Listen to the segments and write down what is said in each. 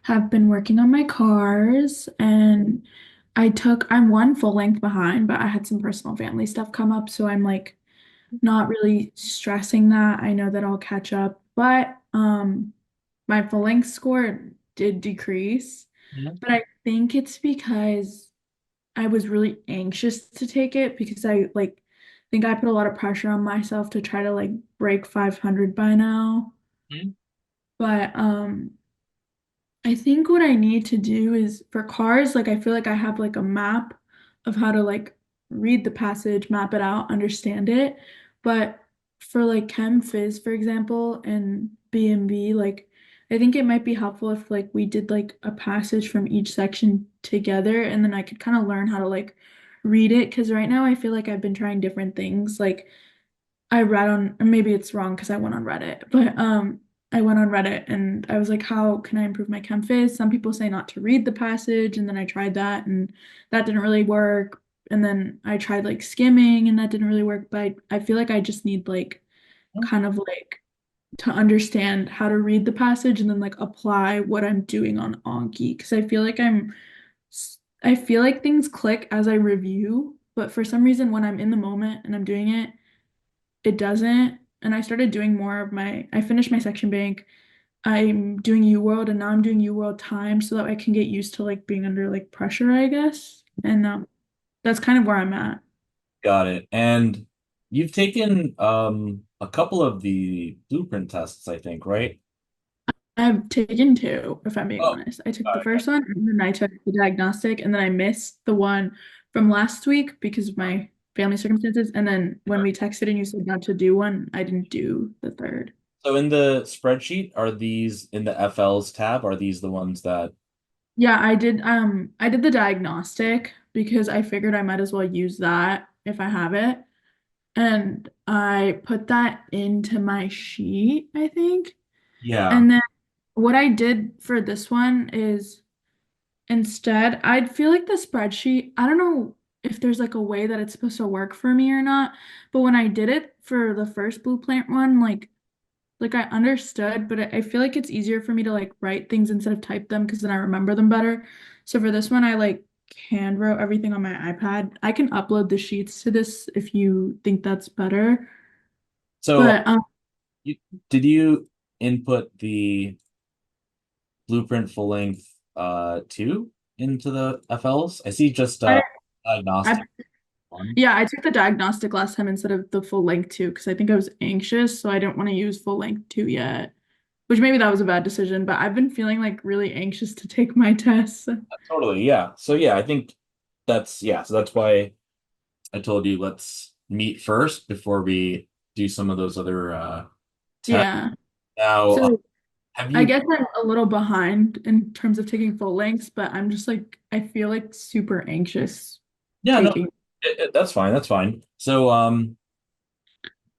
have been working on my cars and I'm one full length behind, but I had some personal family stuff come up, so I'm like not really stressing that. I know that I'll catch up, but my full length score did decrease, Mhm. but I think it's because I was really anxious to take it because I like think I put a lot of pressure on myself to try to like break 500 by now. Mhm. But I think what I need to do is for cars, like I feel like I have like a map of how to like read the passage, map it out, understand it. But for like Chem Phys, for example, and B&B, like I think it might be helpful if like we did like a passage from each section together and then I could kind of learn how to like read it. Because right now I feel like I've been trying different things. Like I read on, or maybe it's wrong because I went on Reddit, but I went on Reddit and I was like, how can I improve my Chem Phys? Some people say not to read the passage, and then I tried that and that didn't really work. And then I tried like skimming and that didn't really work. But I feel like I just need like kind of like to understand how to read the passage and then like apply what I'm doing on Anki because I feel like things click as I review, but for some reason when I'm in the moment and I'm doing it, it doesn't. And I started doing more of I finished my section bank. I'm doing UWorld and now I'm doing UWorld time so that I can get used to like being under like pressure, I guess. And that's kind of where I'm at. Got it. And you've taken a couple of the blueprint tests, I think, right? I've taken two, if I'm being Oh, honest. I took got the it, got first one and then I took the diagnostic and then I missed the one from last week because of my family circumstances. And then when we texted and you said not to do one, I didn't do the third. So in the spreadsheet, are these in the FLs tab? Are these the ones that? Yeah, I did the diagnostic because I figured I might as well use that if I have it. And I put that into my sheet, I think. Yeah. And then what I did for this one is instead, I'd feel like the spreadsheet, I don't know if there's like a way that it's supposed to work for me or not, but when I did it for the first blueprint one, like I understood, but I feel like it's easier for me to like write things instead of type them because then I remember them better. So for this one, I like hand wrote everything on my iPad. I can upload the sheets to this if you think that's better. So But you, did you input the blueprint full length two into the FLs? I see just I, I diagnostic one. yeah, I took the diagnostic last time instead of the full length two because I think I was anxious, so I didn't want to use full length two yet. Which maybe that was a bad decision, but I've been feeling like really anxious to take my tests. Totally, yeah. So yeah, I think so that's why I told you let's meet first before we do some of those other tests. Yeah. Now, So have I you? guess I'm a little behind in terms of taking full lengths, but I'm just like, I feel like super anxious Yeah, no, taking. that's fine. That's fine. So,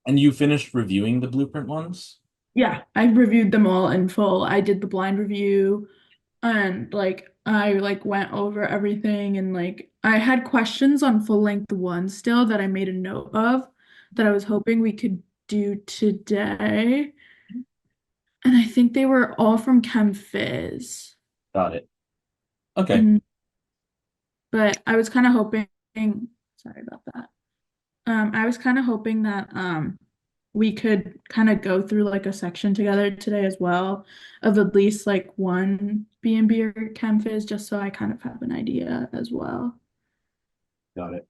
and you finished reviewing the blueprint ones? Yeah, I reviewed them all in full. I did the blind review and like I like went over everything and like I had questions on full length one still that I made a note of that I was hoping we could do today. And I think they were all from Chem Phys. Got it. Okay. And but I was kind of hoping, sorry about that. I was kind of hoping that we could kind of go through like a section together today as well of at least like one B&B or Chem Phys just so I kind of have an idea as well. Got it.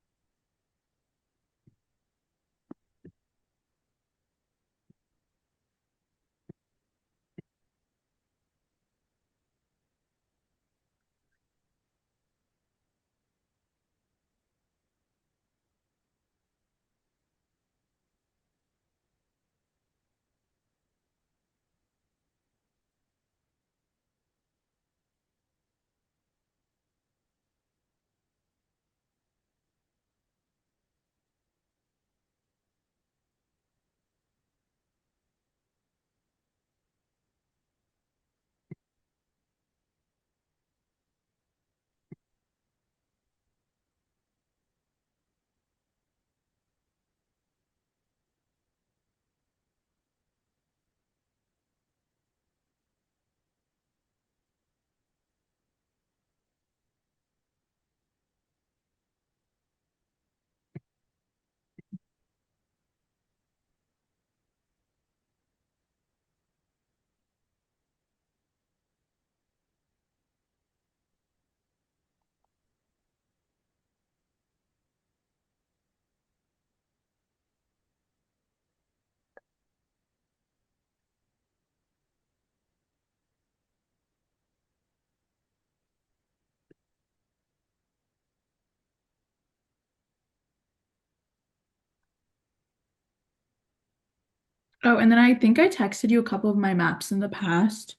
Oh, and then I think I texted you a couple of my maps in the past.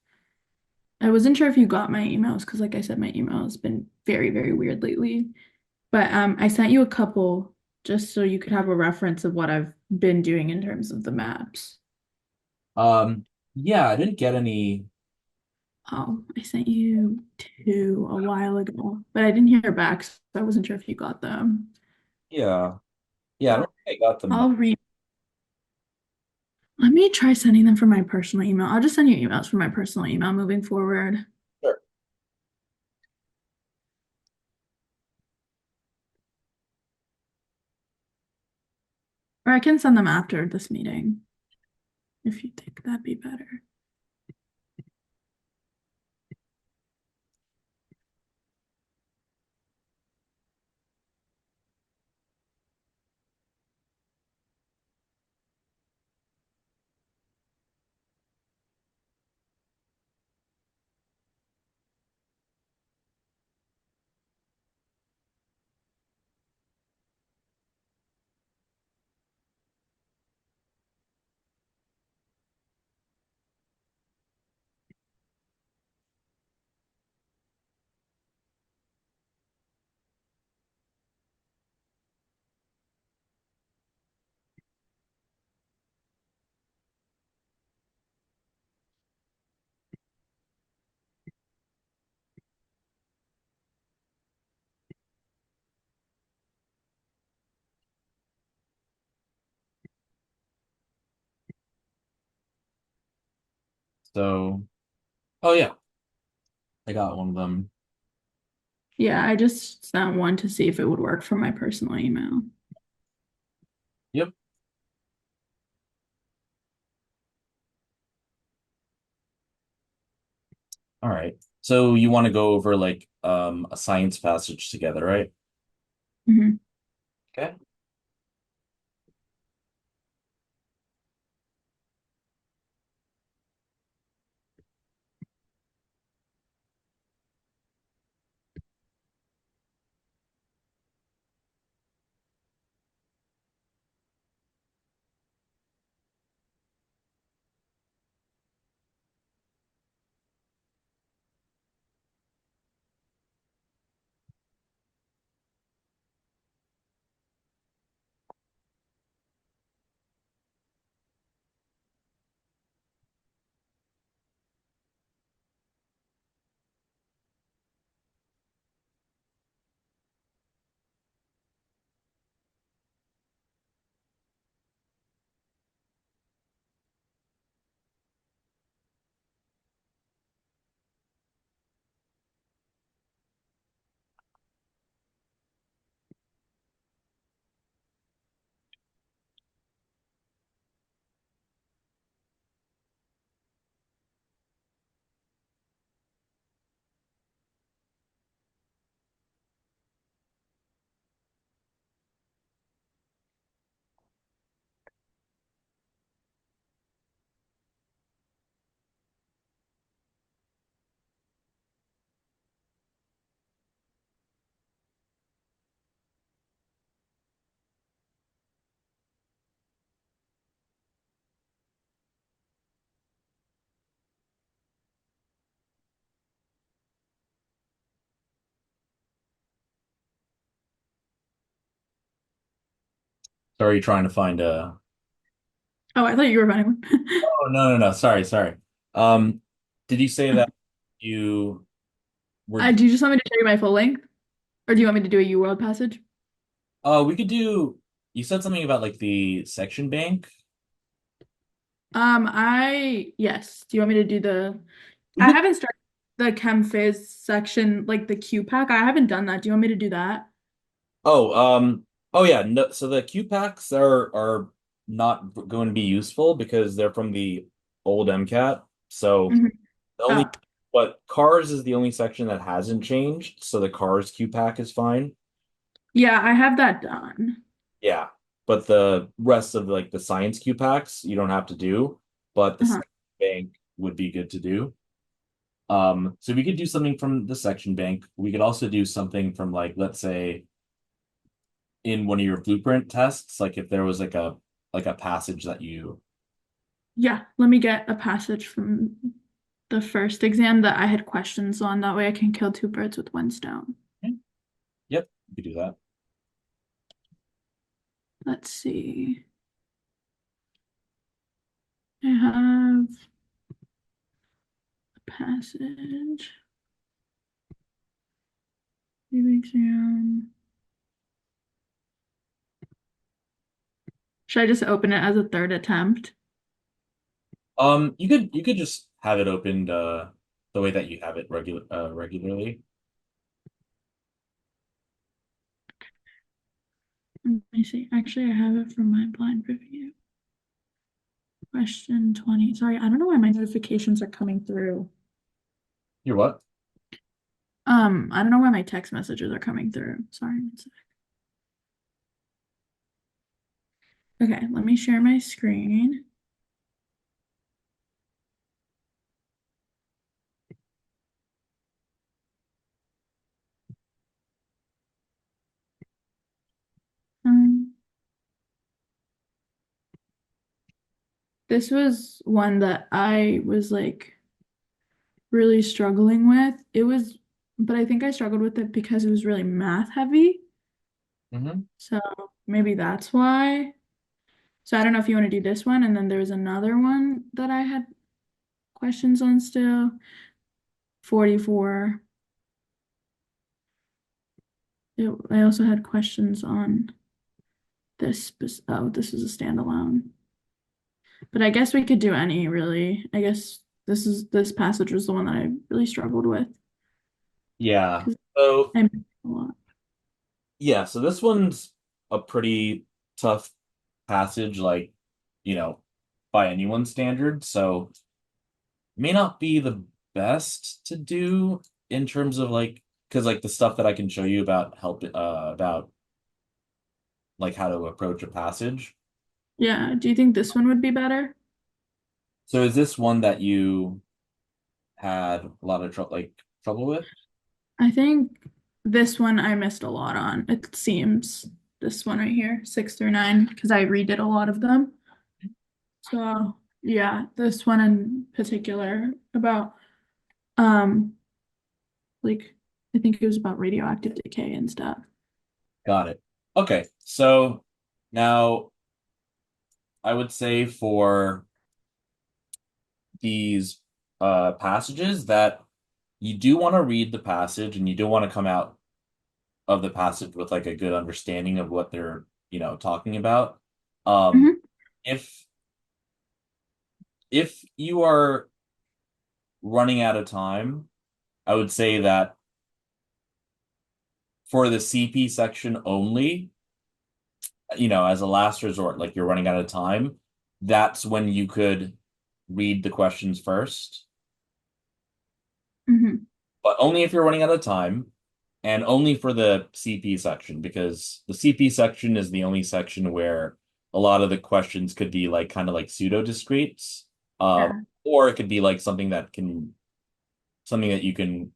I wasn't sure if you got my emails because, like I said, my email has been very, very weird lately. But I sent you a couple just so you could have a reference of what I've been doing in terms of the maps. Yeah, I didn't get any. Oh, I sent you two a while ago, but I didn't hear back, so I wasn't sure if you got them. Yeah, yeah, I don't think I got them. I'll read. Let me try sending them from my personal email. I'll just send you emails from my personal email moving forward. Sure. Or I can send them after this meeting if you think that'd be better. So, oh yeah, I got one of them. Yeah, I just sent one to see if it would work from my personal email. Yep. All right. So you want to go over like a science passage together, right? Mhm. Okay. So are you trying to find a? Oh, I thought you were finding one. Oh, no, no, no. Sorry, sorry. Um, did you say that you were? Do you just want me to show you my full length? Or do you want me to do a UWorld passage? We could do. You said something about like the section bank. Yes. Do you want me to do We I could. haven't started the Chem Phys section, like the Q pack. I haven't done that. Do you want me to do that? Oh, oh yeah. No, so the Q packs are not going to be useful because they're from the old MCAT. So Mhm. the only, Oh, but cars is the only section that hasn't changed. So the cars Q pack is fine. yeah, I have that done. Yeah. But the rest of like the science Q packs you don't have to do, but the Uh-huh. section bank would be good to do. So we could do something from the section bank. We could also do something from like, let's say in one of your blueprint tests, like if there was like a passage that you Yeah, let me get a passage from the first exam that I had questions on. That way I can kill two birds with one stone. Okay. Yep, you could do that. Let's see. I have a passage. Review exam. Should I just open it as a third attempt? You could just have it opened the way that you have it regularly. Let me see. Actually, I have it from my blind review. Question 20. Sorry, I don't know why my notifications are coming through. You're what? I don't know why my text messages are coming through. Sorry. One sec. Okay, let me share my screen. Um, this was one that I was like really struggling with. But I think I struggled with it because it was really math heavy. Hmm. So maybe that's why. So I don't know if you want to do this one, and then there was another one that I had questions on still. 44. I also had questions on this. Oh, this is a standalone. But I guess we could do any really. I guess this passage was the one that I really struggled with Yeah. because So I missed a lot. yeah, so this one's a pretty tough passage, like, you know, by anyone's standard. So may not be the best to do in terms of like, because like the stuff that I can show you about about like how to approach a passage. Yeah. Do you think this one would be better? So is this one that you had a lot of trouble with? I think this one I missed a lot on. It seems this one right here, 6 through 9, because I redid a lot of them. So yeah, this one in particular about um like I think it was about radioactive decay and stuff. Got it. Okay, so now I would say for these passages that you do want to read the passage and you do want to come out of the passage with like a good understanding of what they're, talking about. Um, Hmm. if if you are running out of time, I would say that for the CP section only, as a last resort, like you're running out of time, that's when you could read the questions first, Hmm. but only if you're running out of time and only for the CP section, because the CP section is the only section where a lot of the questions could be like kind of like pseudo discretes, Yeah. or it could be like something that you can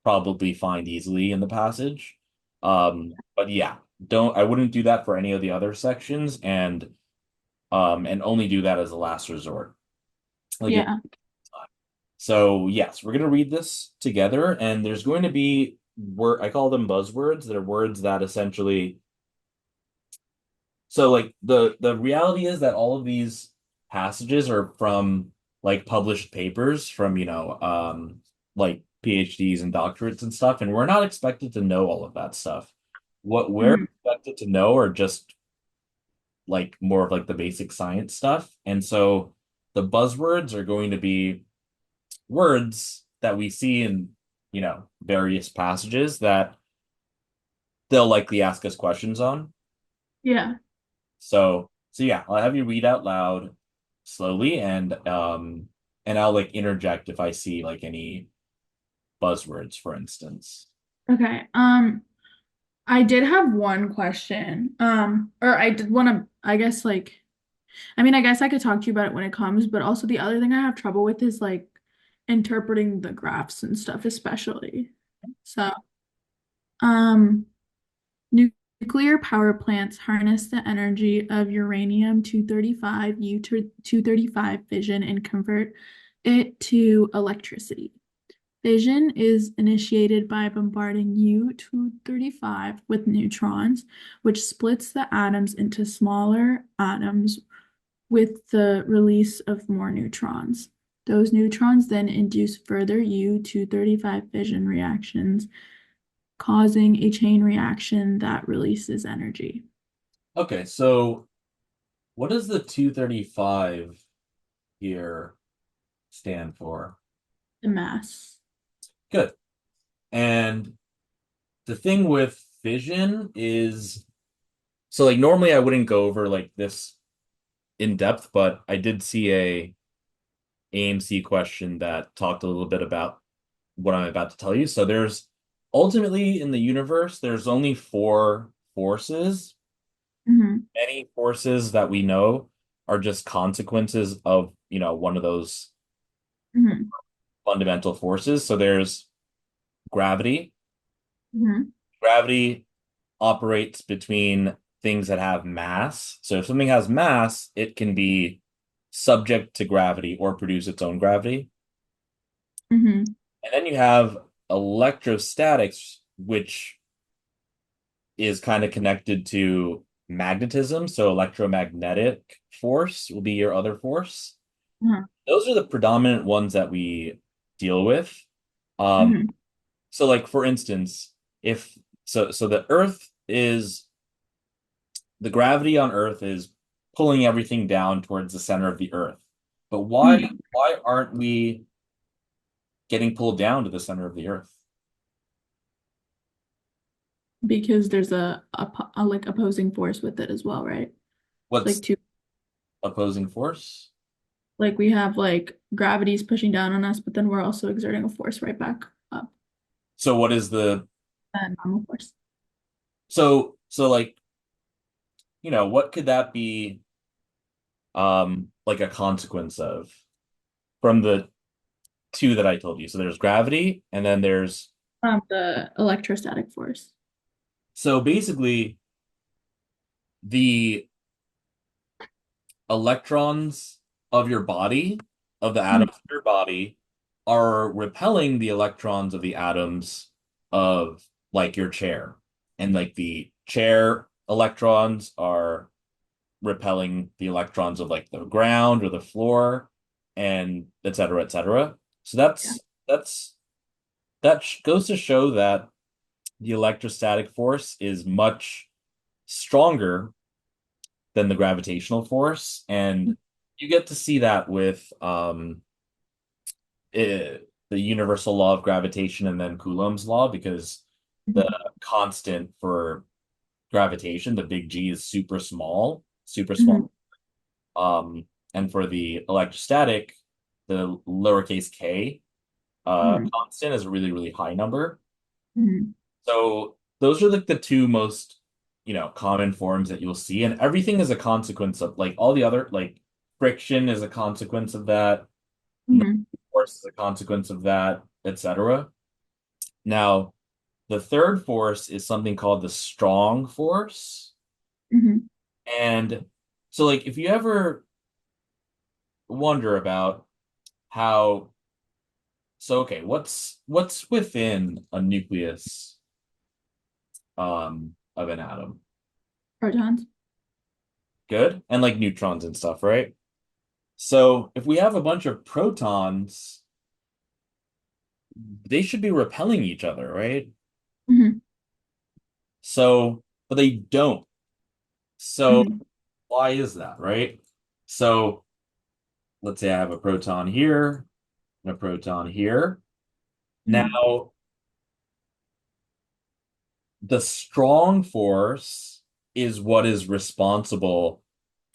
probably find easily in the passage. But yeah, I wouldn't do that for any of the other sections, and only do that as a last resort. Like if Yeah. So yes, we're gonna read this together, and there's going to be I call them buzzwords. They're words that essentially. So like the reality is that all of these passages are from like published papers from like PhDs and doctorates and stuff, and we're not expected to know all of that stuff. What we're Hmm. expected to know are just like more of like the basic science stuff, and so the buzzwords are going to be words that we see in, various passages that they'll likely ask us questions on. Yeah. So yeah, I'll have you read out loud slowly and I'll like interject if I see like any buzzwords, for instance. Okay. I did have one question. Or I did want to, I guess I guess I could talk to you about it when it comes, but also the other thing I have trouble with is like interpreting the graphs and stuff, especially. So, um, Nuclear power plants harness the energy of uranium-235 U-235 fission and convert it to electricity. Fission is initiated by bombarding U-235 with neutrons, which splits the atoms into smaller atoms with the release of more neutrons. Those neutrons then induce further U-235 fission reactions, causing a chain reaction that releases energy. Okay, so what does the 235 here stand for? The mass. Good. And the thing with fission is, so like normally I wouldn't go over like this in depth, but I did see a AMC question that talked a little bit about what I'm about to tell you. So there's ultimately in the universe, there's only four forces. Mhm, Any forces that we know are just consequences of, one of those mhm, fundamental forces. So there's gravity. mhm, Gravity operates between things that have mass. So if something has mass, it can be subject to gravity or produce its own gravity. mhm, And then you have electrostatics, which is kind of connected to magnetism. So electromagnetic force will be your other force. mhm, Those are the predominant ones that we deal with. Um, mhm, so like for instance, if so the Earth is the gravity on Earth is pulling everything down towards the center of the Earth. But why mhm. why aren't we getting pulled down to the center of the Earth? Because there's a like opposing force with it as well, right? Like What's two, opposing force? like we have like gravity's pushing down on us, but then we're also exerting a force right back up. So what is the Normal force. so like, what could that be like a consequence of from the two that I told you? So there's gravity and then there's The electrostatic force. so basically the electrons of your body, of the Mhm, atoms of your body, are repelling the electrons of the atoms of like your chair. And like the chair electrons are repelling the electrons of like the ground or the floor and et cetera, et cetera. So yeah. that goes to show that the electrostatic force is much stronger than the gravitational force. And you get to see that with the universal law of gravitation and then Coulomb's law, because the Mhm, constant for gravitation, the big G, is super small, super mhm, small. And for the electrostatic, the lowercase k mhm, constant is a really, really high number. mhm, So those are like the two most, common forms that you'll see. And everything is a consequence of like all the other, like friction is a consequence of that, no mhm, force is a consequence of that, etc. Now, the third force is something called the strong force. mhm. And so like if you ever wonder about how so okay, what's within a nucleus of an atom? Protons. Good. And like neutrons and stuff, right? So if we have a bunch of protons, they should be repelling each other, right? Mhm, So, but they don't. So mhm, why is that, right? So let's say I have a proton here and a proton here. mhm, Now, the strong force is what is responsible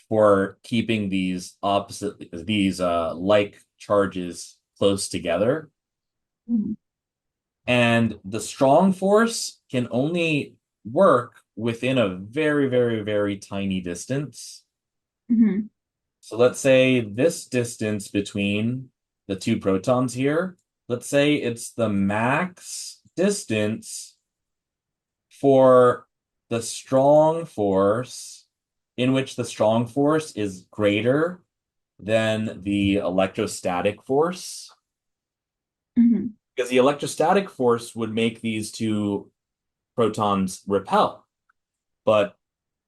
for keeping these like charges close together. mhm, And the strong force can only work within a very, very, very tiny distance. mhm, So let's say this distance between the two protons here, let's say it's the max distance for the strong force, in which the strong force is greater than the electrostatic force. Hmm. Because the electrostatic force would make these two protons repel, but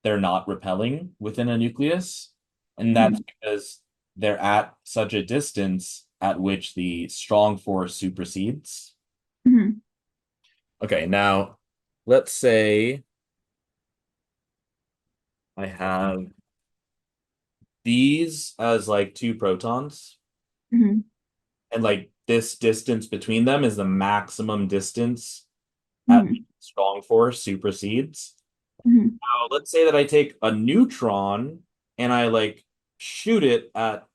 they're not repelling within a nucleus. And that's Hmm. because they're at such a distance at which the strong force supersedes. Hmm. Okay, now let's say I have these as like two protons, Hmm. and like this distance between them is the maximum distance at which Hmm. strong force supersedes. Hmm. Now, let's say that I take a neutron and I like shoot it at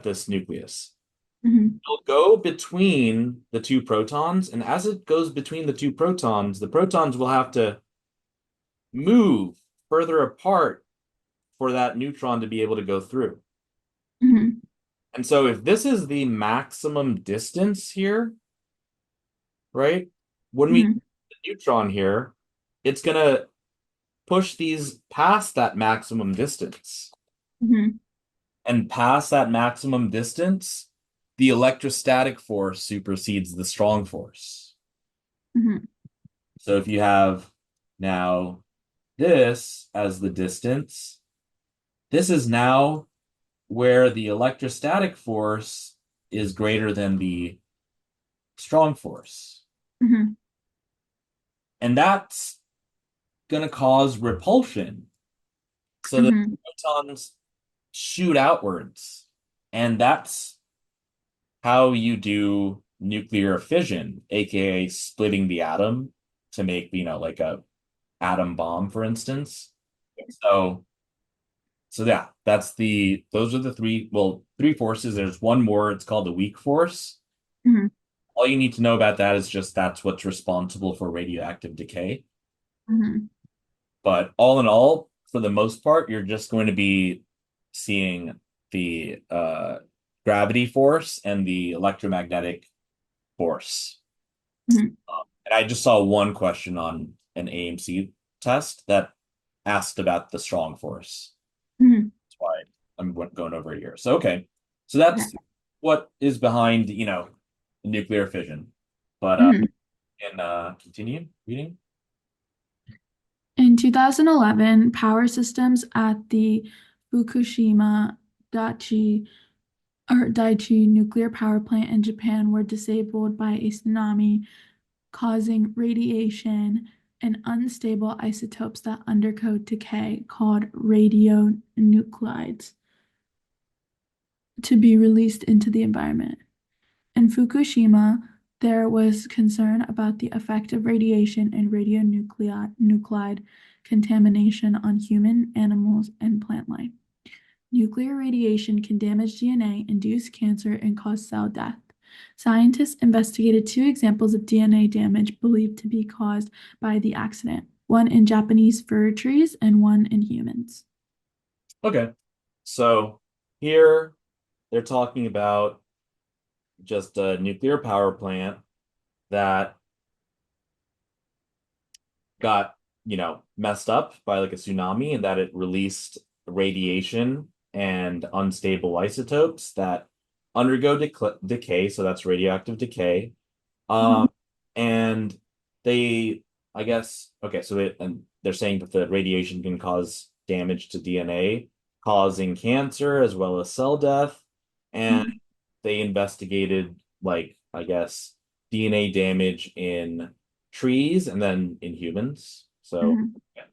this nucleus. Hmm. It'll go between the two protons, and as it goes between the two protons, the protons will have to move further apart for that neutron to be able to go through. Hmm. And so if this is the maximum distance here, right? When we Hmm. the neutron here, it's gonna push these past that maximum distance. Hmm. And past that maximum distance, the electrostatic force supersedes the strong force. Hmm. So if you have now this as the distance, this is now where the electrostatic force is greater than the strong force. Hmm. And that's going to cause repulsion. So the Hmm. protons shoot outwards. And that's how you do nuclear fission, aka splitting the atom to make, like a atom bomb, for instance. So yeah, those are the three forces. There's one more, it's called the weak force. Hmm. All you need to know about that is just that's what's responsible for radioactive decay. Hmm. But all in all, for the most part, you're just going to be seeing the gravity force and the electromagnetic force. Hmm. And I just saw one question on an AMC test that asked about the strong force. Hmm. That's why I'm going over it here. So, okay. So Okay. that's what is behind, nuclear fission. But Hmm. and continue reading. In 2011, power systems at the Fukushima Daiichi Daiichi nuclear power plant in Japan were disabled by a tsunami, causing radiation and unstable isotopes that undergo decay, called radionuclides, to be released into the environment. In Fukushima, there was concern about the effect of radiation and radionuclide contamination on human, animals, and plant life. Nuclear radiation can damage DNA, induce cancer, and cause cell death. Scientists investigated two examples of DNA damage believed to be caused by the accident, one in Japanese fir trees and one in humans. Okay. So here they're talking about just a nuclear power plant that got, messed up by like a tsunami and that it released radiation and unstable isotopes that undergo decay. So that's radioactive decay. Mhm. Um, and they, I guess, okay, and they're saying that the radiation can cause damage to DNA, causing cancer as well as cell death. And Mhm. they investigated, like, I guess, DNA damage in trees and then in humans. So, Mhm. yeah.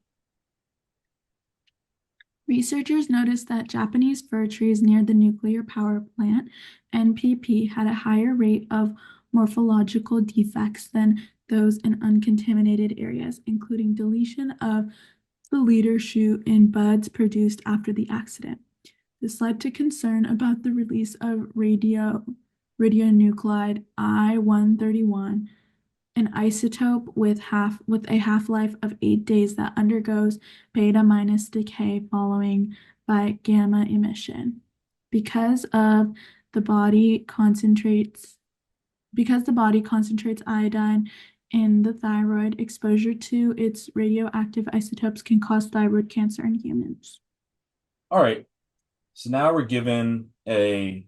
Researchers noticed that Japanese fir trees near the nuclear power plant, NPP, had a higher rate of morphological defects than those in uncontaminated areas, including deletion of the leader shoot in buds produced after the accident. This led to concern about the release of radionuclide I-131, an isotope with a half-life of 8 days that undergoes beta minus decay following by gamma emission. Because of the body concentrates because the body concentrates iodine in the thyroid. Exposure to its radioactive isotopes can cause thyroid cancer in humans. All right. So now we're given a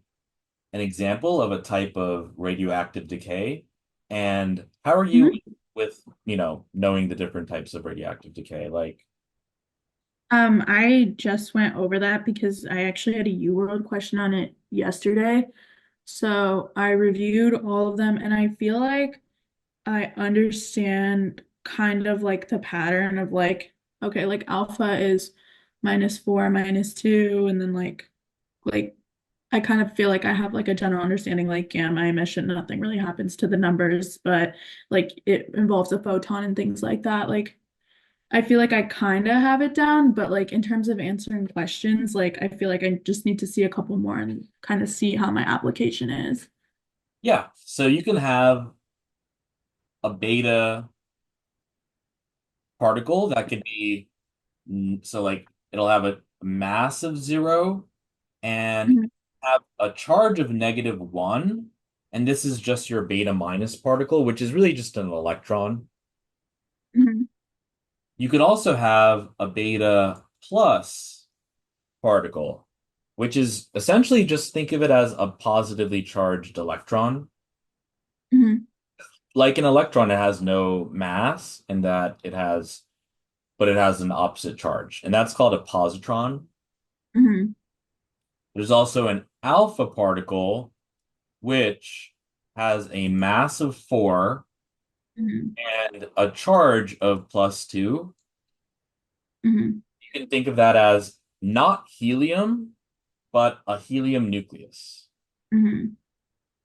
an example of a type of radioactive decay. And how are you Mhm. with, knowing the different types of radioactive decay? Like, I just went over that because I actually had a UWorld question on it yesterday. So I reviewed all of them and I feel like I understand kind of like the pattern of like, okay, like alpha is -4, -2, and then like I kind of feel like I have like a general understanding like gamma emission, nothing really happens to the numbers, but like it involves a photon and things like that. Like I feel like I kind of have it down, but like in terms of answering questions, like I feel like I just need to see a couple more and kind of see how my application is. yeah, so you can have a beta particle that could be, so like it'll have a mass of 0 and Mhm, have a charge of -1. And this is just your beta minus particle, which is really just an electron. mhm, You could also have a beta plus particle, which is essentially just think of it as a positively charged electron. mhm, Like an electron, it has no mass in that but it has an opposite charge, and that's called a positron. mhm, There's also an alpha particle, which has a mass of 4 mhm, and a charge of +2. mhm, You can think of that as not helium, but a helium nucleus. mhm,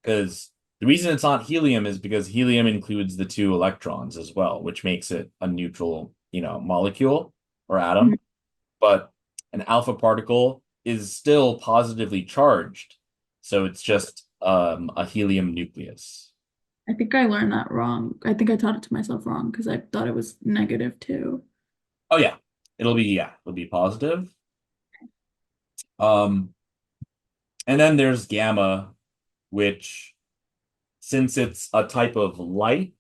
Because the reason it's not helium is because helium includes the two electrons as well, which makes it a neutral, molecule or mhm. atom. But an alpha particle is still positively charged. So it's just a helium nucleus. I think I learned that wrong. I think I taught it to myself wrong because I thought it was -2. Oh yeah. It'll be positive. Um, and then there's gamma, which since it's a type of light,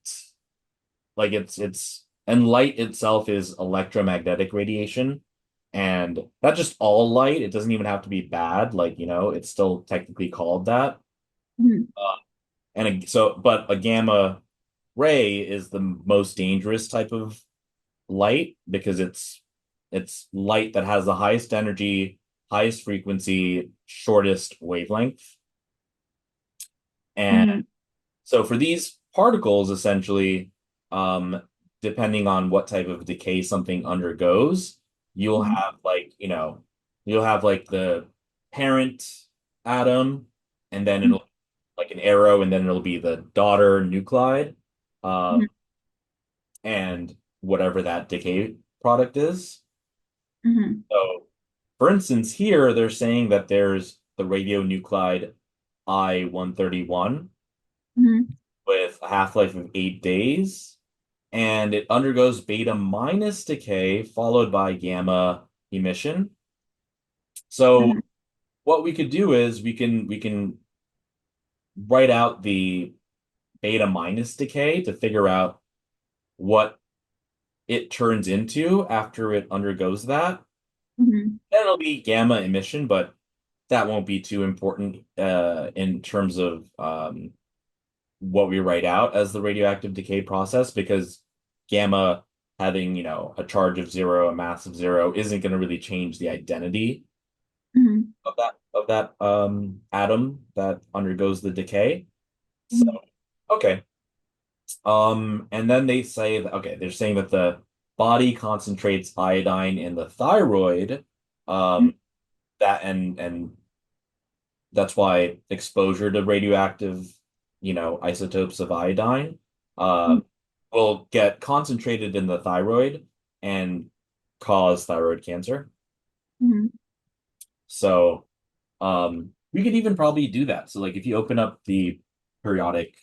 like and light itself is electromagnetic radiation, and that's just all light. It doesn't even have to be bad, like, it's still technically called that. Mhm, Uh, but a gamma ray is the most dangerous type of light because it's light that has the highest energy, highest frequency, shortest wavelength. And mhm, so for these particles, essentially, um, depending on what type of decay something undergoes, you'll mhm, have you'll have like the parent atom, and then mhm, it'll like an arrow, and then it'll be the daughter nuclide, mhm, and whatever that decay product is. mhm, So, for instance, here they're saying that there's the radionuclide I-131 mhm, with a half-life of 8 days, and it undergoes beta minus decay followed by gamma emission. So mhm, what we could do is we can write out the beta minus decay to figure out what it turns into after it undergoes that. mhm, Then it'll be gamma emission, but that won't be too important in terms of what we write out as the radioactive decay process because gamma having, a charge of 0, a mass of 0 isn't going to really change the identity mhm, of that atom that undergoes the decay. So, mhm, okay. And then they say that, okay, they're saying that the body concentrates iodine in the thyroid, mhm, um, that and that's why exposure to radioactive, isotopes of iodine, mhm, uh, will get concentrated in the thyroid and cause thyroid cancer. mhm, So, we could even probably do that. So, like, if you open up the periodic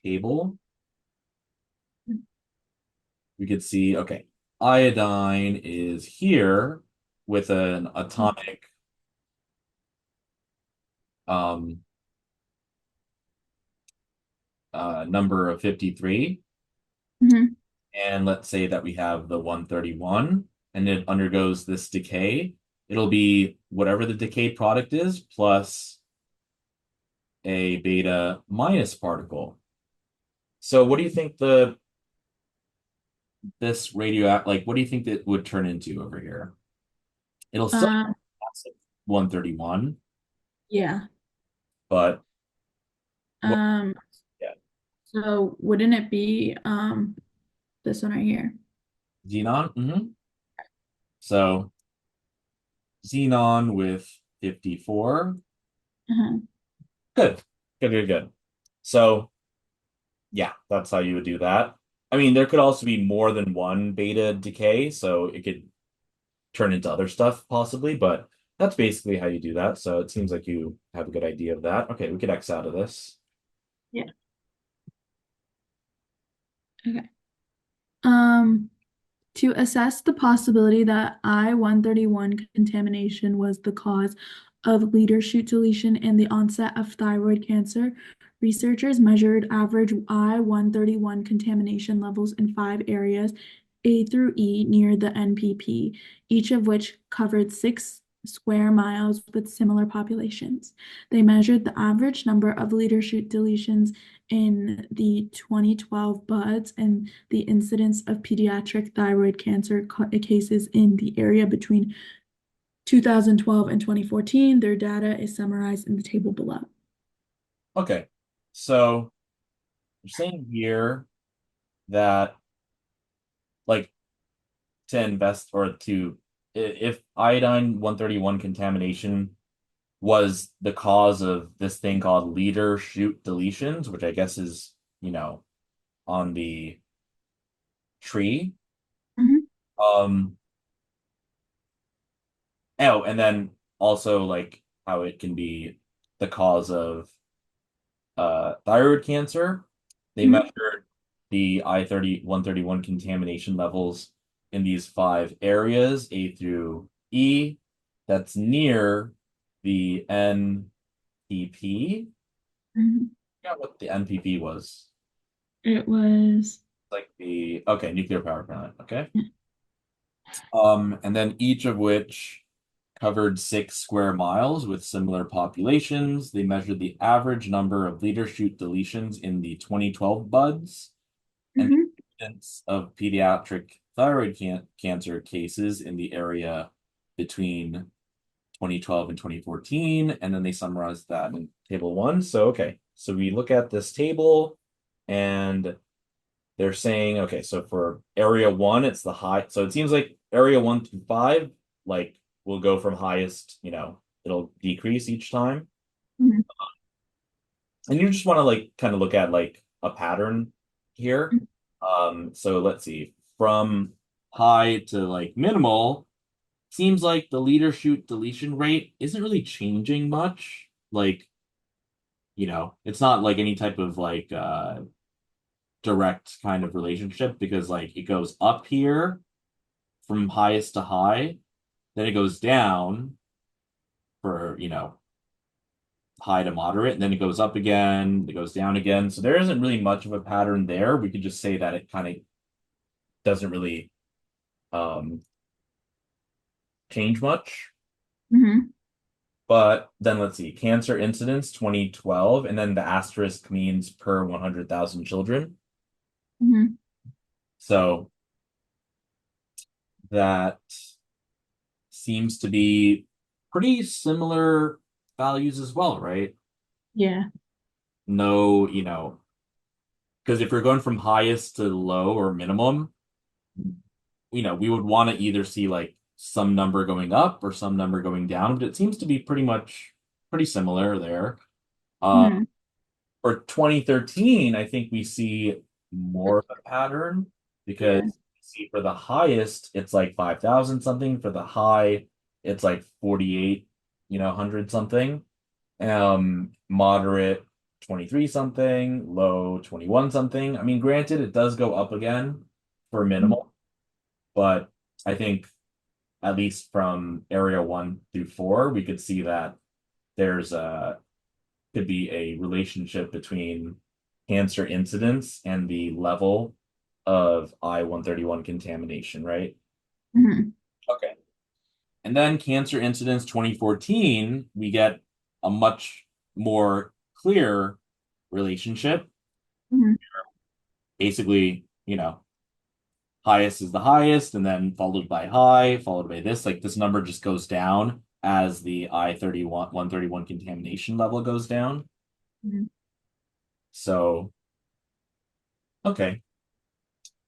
table, we could see, okay, iodine is here with an atomic, um, number of 53, Hmm. and let's say that we have the 131, and it undergoes this decay, it'll be whatever the decay product is plus a beta minus particle. So what do you think this what do you think that would turn into over here? It'll still Um, be 131, yeah. but what Um, yeah, so wouldn't it be this one right here? xenon? So xenon with 54. Uh-huh. Good. Good, good, good. So yeah, that's how you would do that. I mean, there could also be more than one beta decay, so it could turn into other stuff possibly, but that's basically how you do that. So it seems like you have a good idea of that. Okay, we could X out of this. Yeah. Okay. Um, To assess the possibility that I-131 contamination was the cause of leader shoot deletion and the onset of thyroid cancer, researchers measured average I-131 contamination levels in five areas, A through E, near the NPP, each of which covered 6 square miles with similar populations. They measured the average number of leader shoot deletions in the 2012 buds and the incidence of pediatric thyroid cancer cases in the area between 2012 and 2014. Their data is summarized in the table below. Okay. So we're saying here that like to invest or to if iodine 131 contamination was the cause of this thing called leader shoot deletions, which I guess is, on the tree. Mhm. Um, oh, and then also like how it can be the cause of thyroid cancer. They Mhm. measured the I-131 contamination levels in these five areas, A through E, that's near the NPP. Mhm. I forgot what the NPP was. It was, Like the okay, nuclear power plant. Okay. And then each of which covered 6 square miles with similar populations. They measured the average number of leader shoot deletions in the 2012 buds and Mhm. the incidence of pediatric thyroid cancer cases in the area between 2012 and 2014. And then they summarized that in table one. So, okay. So we look at this table and they're saying, okay, so for area one, it's the high. So it seems like area 1 through 5, like will go from highest, it'll decrease each time. Mhm. And you just want to like kind of look at like a pattern here. So let's see, from high to like minimal, seems like the leader shoot deletion rate isn't really changing much. Like, it's not like any type of like direct kind of relationship because like it goes up here from highest to high, then it goes down for, high to moderate, and then it goes up again, it goes down again. So there isn't really much of a pattern there. We could just say that it kind of doesn't really um, change much. Mhm. But then let's see, cancer incidence 2012, and then the asterisk means per 100,000 children. Mhm. So that seems to be pretty similar values as well, right? Yeah. No, because if you're going from highest to low or minimum, we would want to either see like some number going up or some number going down, but it seems to be pretty similar there. Uh, Mhm. for 2013, I think we see more of a pattern because Yeah. see for the highest, it's like 5,000 something. For the high, it's like 48, 100 something. Moderate 23 something, low 21 something. I mean, granted, it does go up again for Mhm. minimal, but I think at least from area 1 through 4, we could see that there's a could be a relationship between cancer incidence and the level of I-131 contamination, right? Mhm. Okay. And then cancer incidence 2014, we get a much more clear relationship. Mhm. Basically, highest is the highest, and then followed by high, followed by this. Like this number just goes down as the I-31, 131 contamination level goes down. Mhm. So, okay.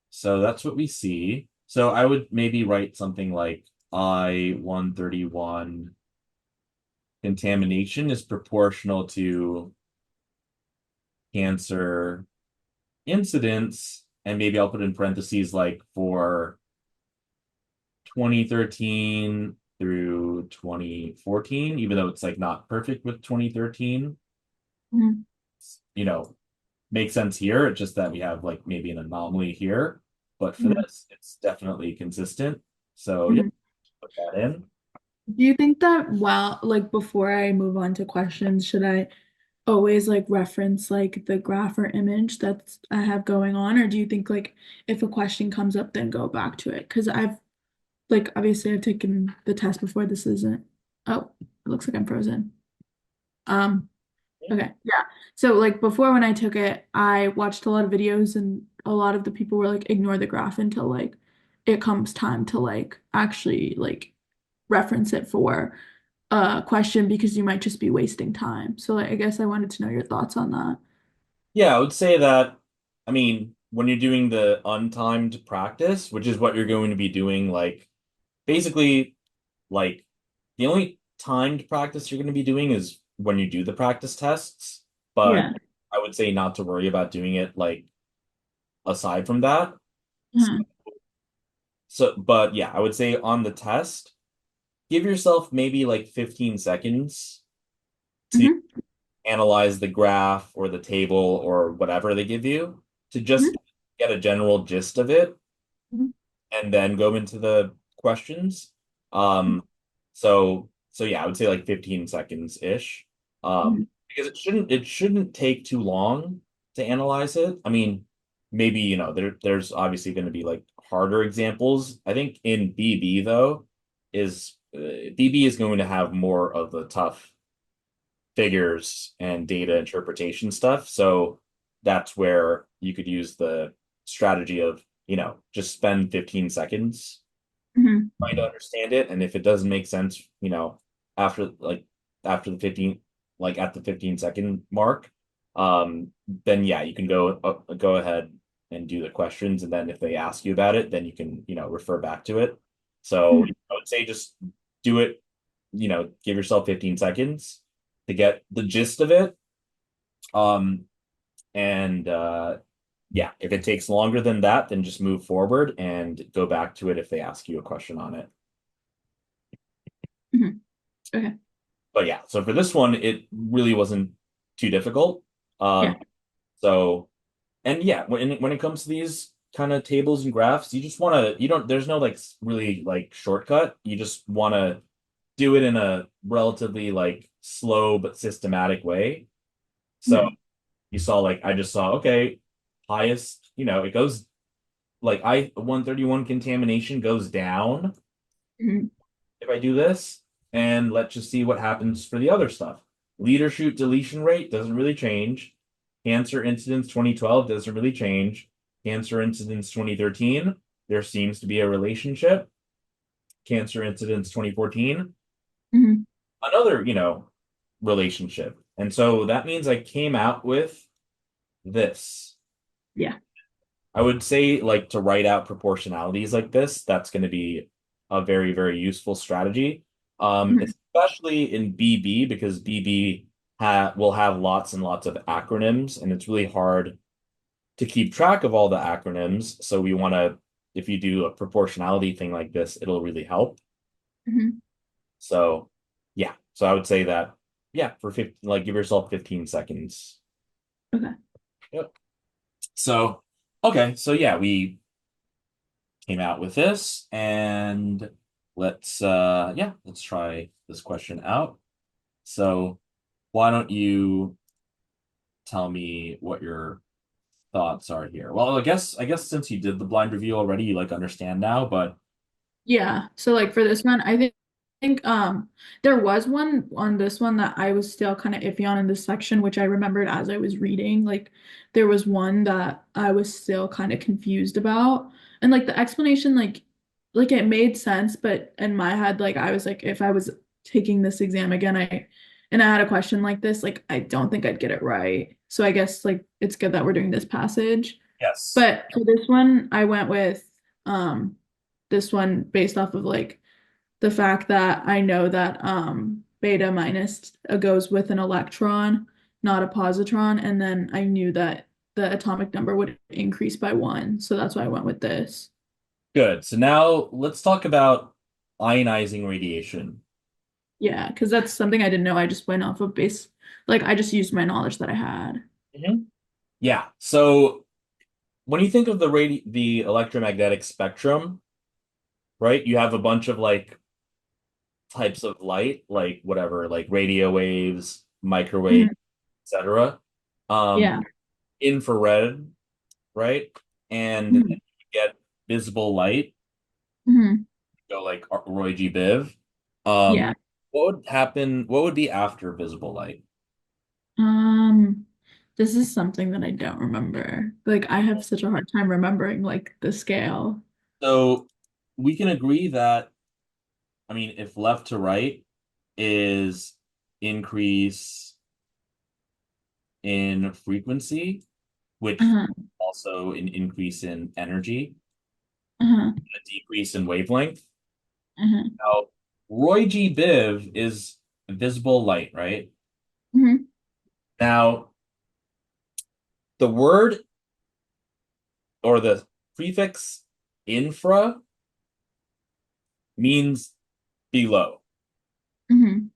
So that's what we see. So I would maybe write something like I-131 contamination is proportional to cancer incidence, and maybe I'll put in parentheses like for 2013 through 2014, even though it's like not perfect with 2013, Mhm. you know, makes sense here. It's just that we have like maybe an anomaly here. But for Mhm. this, it's definitely consistent. So yeah, Mhm. put that in. Do you think that, well, like before I move on to questions, should I always like reference like the graph or image that's I have going on, or do you think like if a question comes up, then go back to it? Because I've like obviously I've taken the test before. This isn't. Oh, it looks like I'm frozen. Um, okay, yeah. So like before when I took it, I watched a lot of videos and a lot of the people were like ignore the graph until like it comes time to like actually like reference it for a question because you might just be wasting time. So like, I guess I wanted to know your thoughts on that. Yeah, I would say that, I mean, when you're doing the untimed practice, which is what you're going to be doing, like basically, like the only timed practice you're going to be doing is when you do the practice tests. But Yeah. I would say not to worry about doing it like aside from that. Mhm. So, but yeah, I would say on the test, give yourself maybe like 15 seconds to Mhm. analyze the graph or the table or whatever they give you to just Mhm. get a general gist of it Mhm. and then go into the questions. Mhm. So yeah, I would say like 15 seconds ish. Mhm. Because it shouldn't take too long to analyze it. I mean, maybe, there's obviously going to be like harder examples. I think in BB though, BB is going to have more of the tough figures and data interpretation stuff. So that's where you could use the strategy of, just spend 15 seconds Mhm. trying to understand it. And if it doesn't make sense, after like after the 15, like at the 15-second mark, then yeah, you can go ahead and do the questions. And then if they ask you about it, then you can, refer back to it. So Mhm. I would say just do it, give yourself 15 seconds to get the gist of it. Um, and yeah, if it takes longer than that, then just move forward and go back to it if they ask you a question on it. Mhm. Okay. But yeah, so for this one, it really wasn't too difficult. Yeah. Um, so and yeah, when it comes to these kind of tables and graphs, you just want to you don't there's no like really like shortcut. You just want to do it in a relatively like slow but systematic way. So Mhm. you saw like I just saw okay, highest, it goes like I-131 contamination goes down Mhm. if I do this, and let's just see what happens for the other stuff. Leader shoot deletion rate doesn't really change. Cancer incidence 2012 doesn't really change. Cancer incidence 2013, there seems to be a relationship. Cancer incidence 2014, Mhm. another, relationship. And so that means I came out with this. Yeah. I would say like to write out proportionalities like this, that's going to be a very, very useful strategy. Mhm. Especially in BB because BB will have lots and lots of acronyms and it's really hard to keep track of all the acronyms. So we want to, if you do a proportionality thing like this, it'll really help. Mhm. So yeah, so I would say that, yeah, for 15, like give yourself 15 seconds. Okay. Yep. So, okay, so yeah, we came out with this and let's try this question out. So why don't you tell me what your thoughts are here. Well, I guess since you did the blind review already, you like understand now, but Yeah. So like for this one, I think there was one on this one that I was still kind of iffy on in this section, which I remembered as I was reading. Like there was one that I was still kind of confused about. And like the explanation like it made sense, but in my head, like I was like, if I was taking this exam again, I had a question like this, like I don't think I'd get it right. So I guess like it's good that we're doing this passage. yes. But for this one, I went with um this one based off of like the fact that I know that beta minus goes with an electron, not a positron, and then I knew that the atomic number would increase by one. So that's why I went with this. Good. So now let's talk about ionizing radiation. Yeah, because that's something I didn't know. I just went off of base, like I just used my knowledge that I had. Mhm. Yeah. So when you think of the electromagnetic spectrum, right, you have a bunch of like types of light, like whatever, like radio waves, microwave, Mhm. etc. Um, Yeah. infrared, right? And then Mhm. you get visible light, Mhm. go like Roy G. Biv. Um, Yeah. what would happen? What would be after visible light? Um, this is something that I don't remember. Like I have such a hard time remembering like the scale. So we can agree that, I mean, if left to right is increase in frequency, which Uh-huh. also an increase in energy, Uh-huh. a decrease in wavelength. Uh-huh. Now, Roy G. Biv is visible light, right? Mhm. Now, the word or the prefix infra means below. Mhm.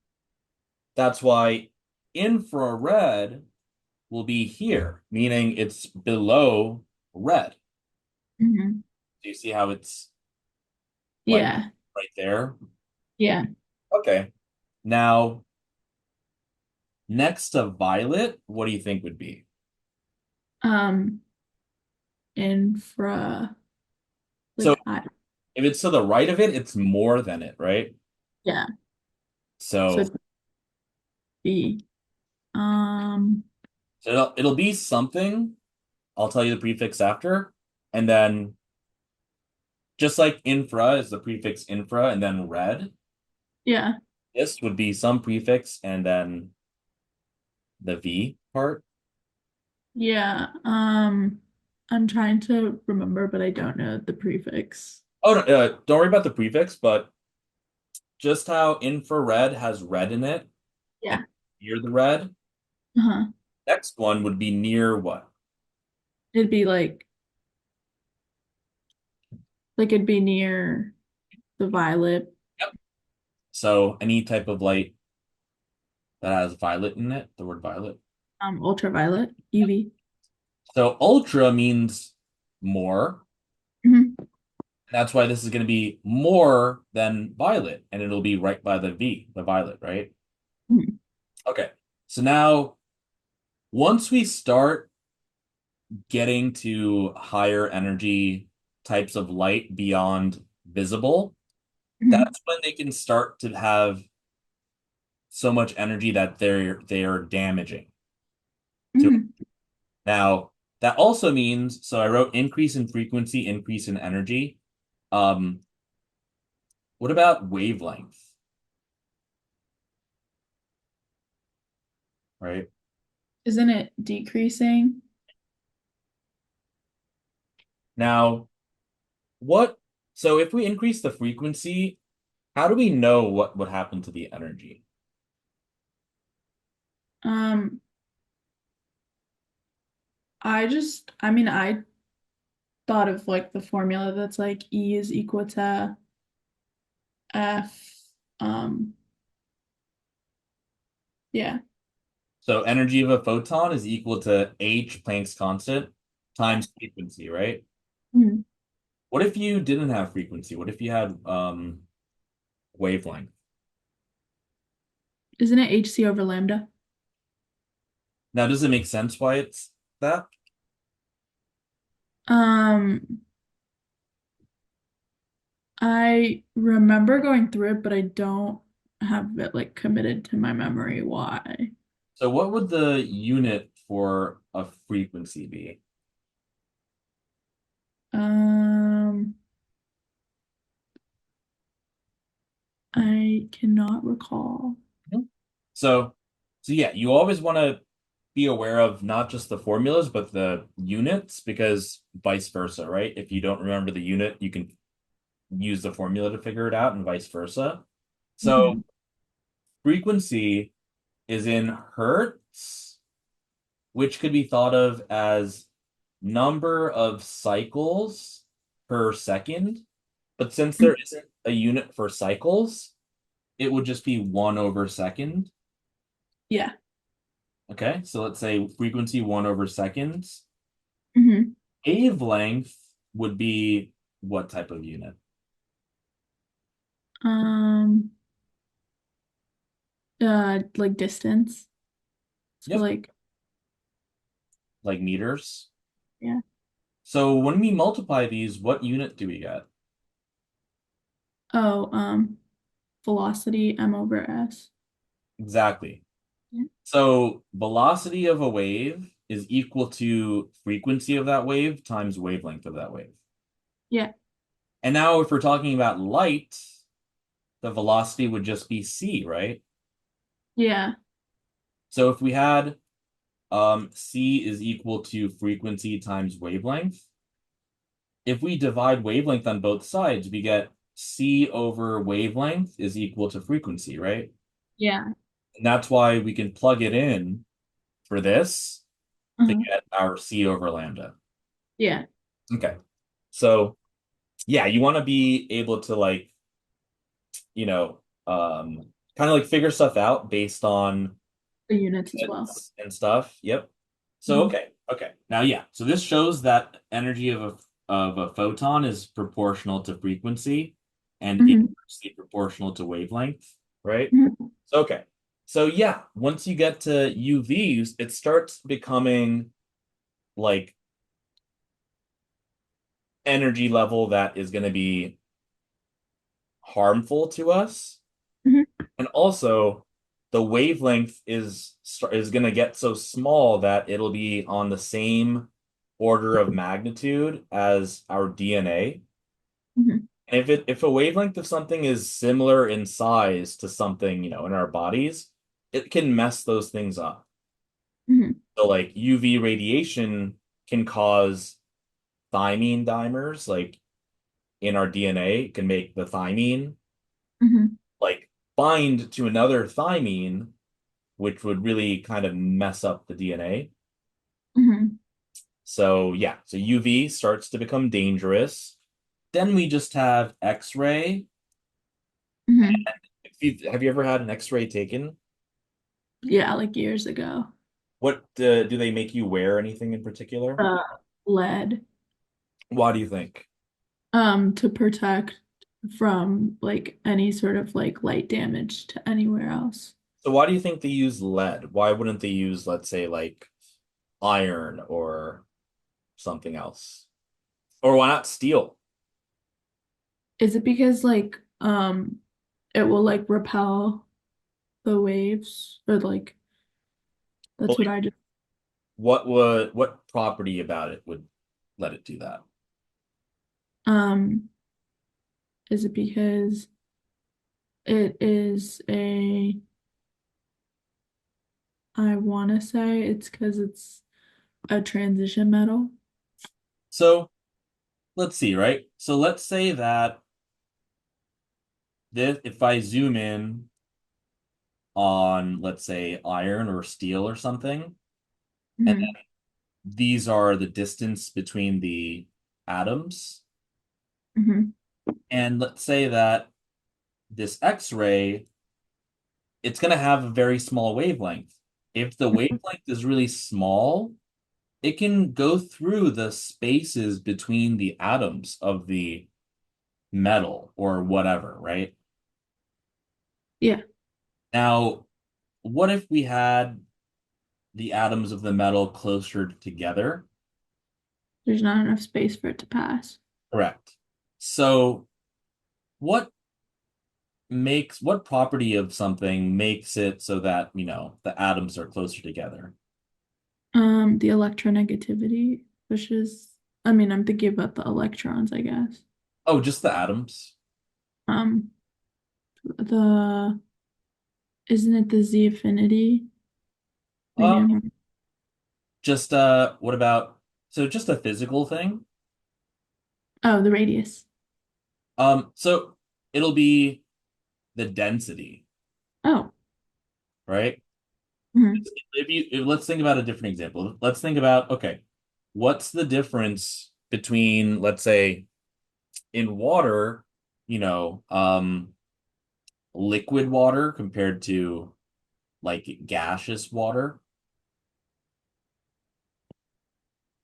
That's why infrared will be here, meaning it's below red. Mhm. Do you see how it's like Yeah. right there? Yeah. Okay. Now, next to violet, what do you think would be? Um, infra, So like I, if it's to the right of it, it's more than it, right? yeah. So So it's B. Um, it'll be something. I'll tell you the prefix after. And then just like infra is the prefix infra and then red, yeah. this would be some prefix and then the V part. Yeah. I'm trying to remember, but I don't know the prefix. Oh, no, don't worry about the prefix, but just how infrared has red in it and Yeah. near the red, Uh-huh. next one would be near what? It'd be like it'd be near the violet, Yep. So any type of light that has violet in it, the word violet. ultraviolet, UV. So ultra means more. Mhm. That's why this is going to be more than violet, and it'll be right by the V, the violet, right? Mhm. Okay. So now, once we start getting to higher energy types of light beyond visible, Mhm. that's when they can start to have so much energy that they are damaging to. Mhm. Now, that also means, so I wrote increase in frequency, increase in energy. Um, what about wavelength, right? Isn't it decreasing? Now, what, so if we increase the frequency, how do we know what would happen to the energy? Um, I mean, I thought of like the formula that's like E is equal to F. Um, yeah. So energy of a photon is equal to h Planck's constant Yeah. times frequency, right? Mhm. What if you didn't have frequency? What if you had wavelength? Isn't it HC over lambda? Now, does it make sense why it's that? Um, I remember going through it, but I don't have it like committed to my memory why. So what would the unit for a frequency be? Um, I cannot recall. Mhm. So, so yeah, you always want to be aware of not just the formulas, but the units, because vice versa, right? If you don't remember the unit, you can use the formula to figure it out and vice versa. So Hmm. frequency is in hertz, which could be thought of as number of cycles per second. But since there isn't a unit for cycles, it would just be 1/second. Yeah. Okay, so let's say frequency 1/seconds. Hmm. Wavelength would be what type of unit? Um, like distance. So Yep, like, like meters. yeah. So when we multiply these, what unit do we get? Oh, velocity m over s. Exactly. Yeah. So velocity of a wave is equal to frequency of that wave times wavelength of that wave. Yeah. And now if we're talking about light, the velocity would just be c, right? Yeah. So if we had c is equal to frequency times wavelength, if we divide wavelength on both sides, we get c over wavelength is equal to frequency, right? Yeah. And that's why we can plug it in for this to Uh-huh. get our c over lambda. Yeah. Okay. So yeah, you want to be able to like, you know, kind of like figure stuff out based on The units as well. units and stuff. Yep. So Hmm. okay. Now yeah, so this shows that energy of a photon is proportional to frequency and Hmm. inversely proportional to wavelength, right? Hmm. So okay. So yeah, once you get to UVs, it starts becoming like energy level that is going to be harmful to us. Hmm. And also, the wavelength is going to get so small that it'll be on the same order of magnitude as our DNA. Hmm. And if a wavelength of something is similar in size to something, in our bodies, it can mess those things up. Hmm. So like UV radiation can cause thymine dimers, like in our DNA, it can make the thymine Hmm. like bind to another thymine, which would really kind of mess up the DNA. Hmm. So yeah, so UV starts to become dangerous. Then we just have X-ray. Hmm. Have you ever had an X-ray taken? Yeah, like years ago. What do they make you wear anything in particular? Uh, lead. Why do you think? To protect from like any sort of like light damage to anywhere else. So why do you think they use lead? Why wouldn't they use, let's say, like iron or something else? Or why not steel? Is it because like it will like repel the waves or like Well, that's what like, I just what property about it would let it do that? um is it because it is a I want to say it's because it's a transition metal. So let's see, right? So let's say that this, if I zoom in on, let's say, iron or steel or something, and Hmm. these are the distance between the atoms, Hmm. and let's say that this X-ray, it's going to have a very small wavelength. If the wavelength is really small, it can go through the spaces between the atoms of the metal or whatever, right? Yeah. Now, what if we had the atoms of the metal closer together. There's not enough space for it to pass. Correct. So what what property of something makes it so that, the atoms are closer together? The electronegativity, which is, I mean, I'm thinking about the electrons, I guess. Oh, just the atoms. Um, the Isn't it the Z affinity? Maybe Um, I'm wrong. just what about so just a physical thing? Oh, the radius. So it'll be the density, Oh. right? Mhm. Let's think about a different example. Let's think about, okay, what's the difference between, let's say, in water, you know, um, liquid water compared to like gaseous water?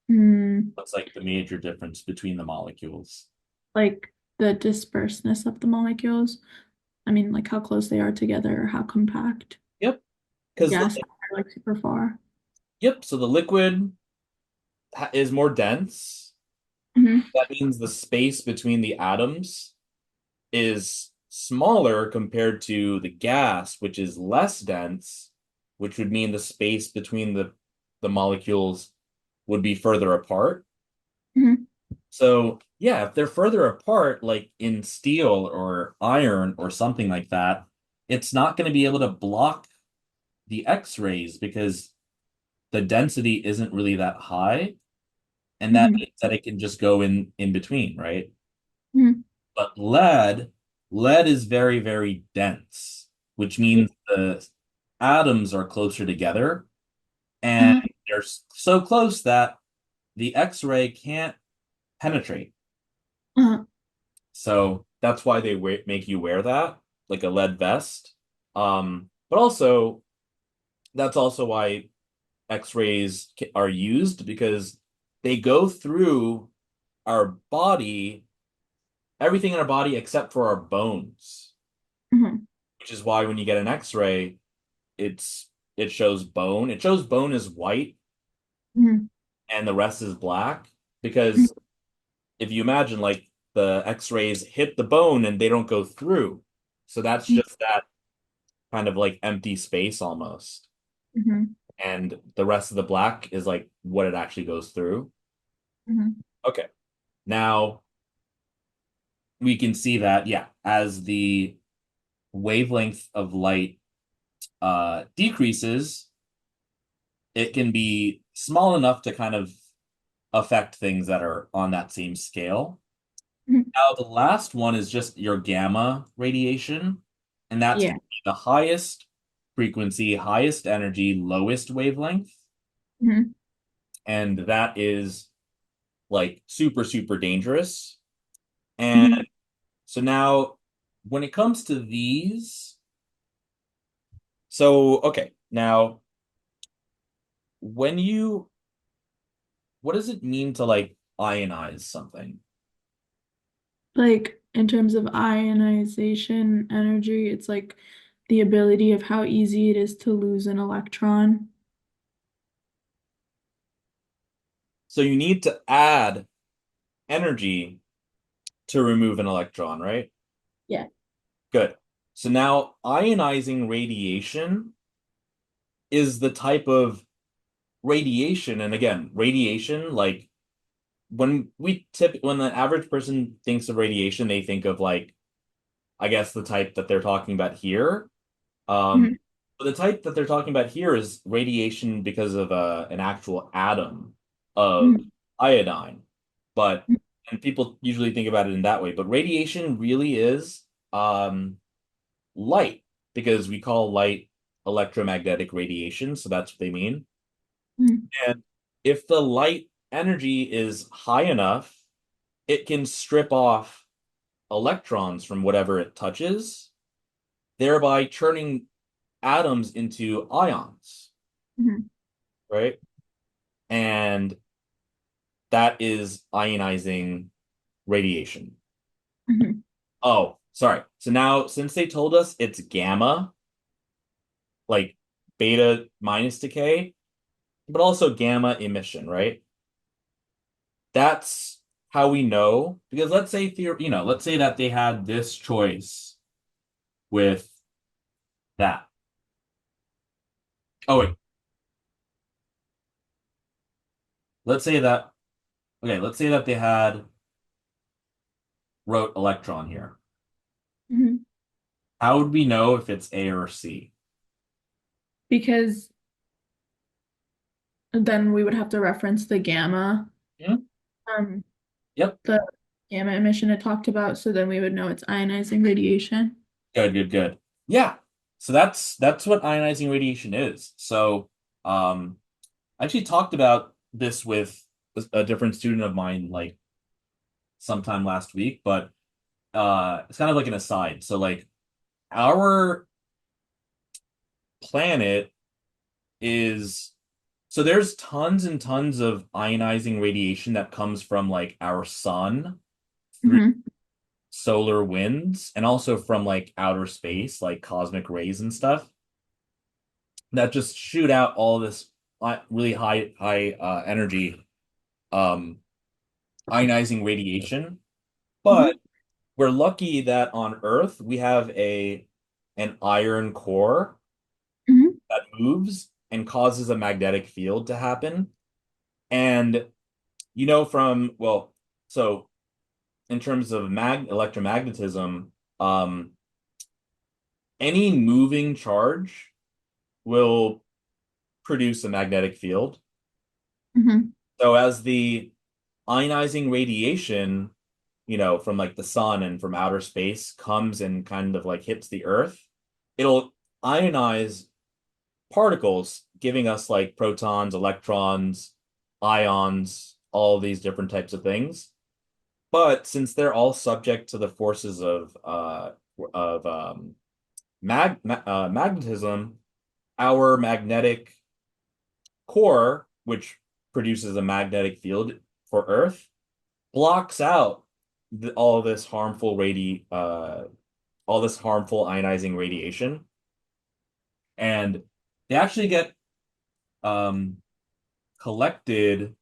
Hmm. What's like the major difference between the molecules? Like the dispersedness of the molecules. I mean, like how close they are together or how compact. Yep. The Because gas are like super far. yep, so the liquid is more dense. Hmm. That means the space between the atoms is smaller compared to the gas, which is less dense, which would mean the space between the molecules would be further apart. Hmm. So, yeah, if they're further apart, like in steel or iron or something like that, it's not going to be able to block the X-rays because the density isn't really that high, and that Hmm. means that it can just go in between, right? Hmm. But lead is very, very dense, which means the atoms are closer together and Uh, they're so close that the X-ray can't penetrate. uh, So that's why they make you wear that, like a lead vest. But also, that's also why X-rays are used because they go through our body, everything in our body except for our bones, mhm, which is why when you get an X-ray, it shows bone. It shows bone is white mhm, and the rest is black mhm, because if you imagine like the X-rays hit the bone and they don't go through. So that's mhm, just that kind of like empty space almost. mhm, And the rest of the black is like what it actually goes through. mhm, Okay. Now we can see that, yeah, as the wavelength of light decreases, it can be small enough to kind of affect things that are on that same scale. mhm. Now, the last one is just your gamma radiation, and that's Yeah. going to be the highest frequency, highest energy, lowest wavelength. Mhm, And that is like super, super dangerous. And mhm. so now, when it comes to these, so okay, now when you, what does it mean to like ionize something? Like in terms of ionization energy, it's like the ability of how easy it is to lose an electron. So you need to add energy to remove an electron, right? Yeah. Good. So now ionizing radiation is the type of radiation, and again, radiation, like when the average person thinks of radiation, they think of like, I guess the type that they're talking about here. Mhm, But the type that they're talking about here is radiation because of an actual atom of mhm, iodine. But and people usually think about it in that way, but radiation really is um light because we call light electromagnetic radiation, so that's what they mean. mhm, And if the light energy is high enough, it can strip off electrons from whatever it touches, thereby turning atoms into ions, mhm, right? And that is ionizing radiation. mhm, Oh, sorry. So now, since they told us it's gamma, like beta minus decay, but also gamma emission, right? That's how we know because let's say that they had this choice with that. Oh wait, let's say that let's say that they had wrote electron here. Mhm. How would we know if it's A or C? Because then we would have to reference the gamma, Hmm? um, Yep. the gamma emission it talked about, so then we would know it's ionizing radiation. Good, good, good. Yeah. So that's what ionizing radiation is. So I actually talked about this with a different student of mine like sometime last week, but it's kind of like an aside. So like our planet is so there's tons and tons of ionizing radiation that comes from like our sun through Hmm. solar winds and also from like outer space, like cosmic rays and stuff that just shoot out all this really high energy um ionizing radiation. Hmm. But we're lucky that on Earth we have a an iron core Hmm. that moves and causes a magnetic field to happen. And so in terms of mag electromagnetism, um, any moving charge will produce a magnetic field. Hmm. So as the ionizing radiation, from like the sun and from outer space comes and kind of like hits the Earth, it'll ionize particles, giving us like protons, electrons, ions, all these different types of things. But since they're all subject to the forces of magnetism, our magnetic core, which produces a magnetic field for Earth, blocks out all this all this harmful ionizing radiation, and they actually get um, collected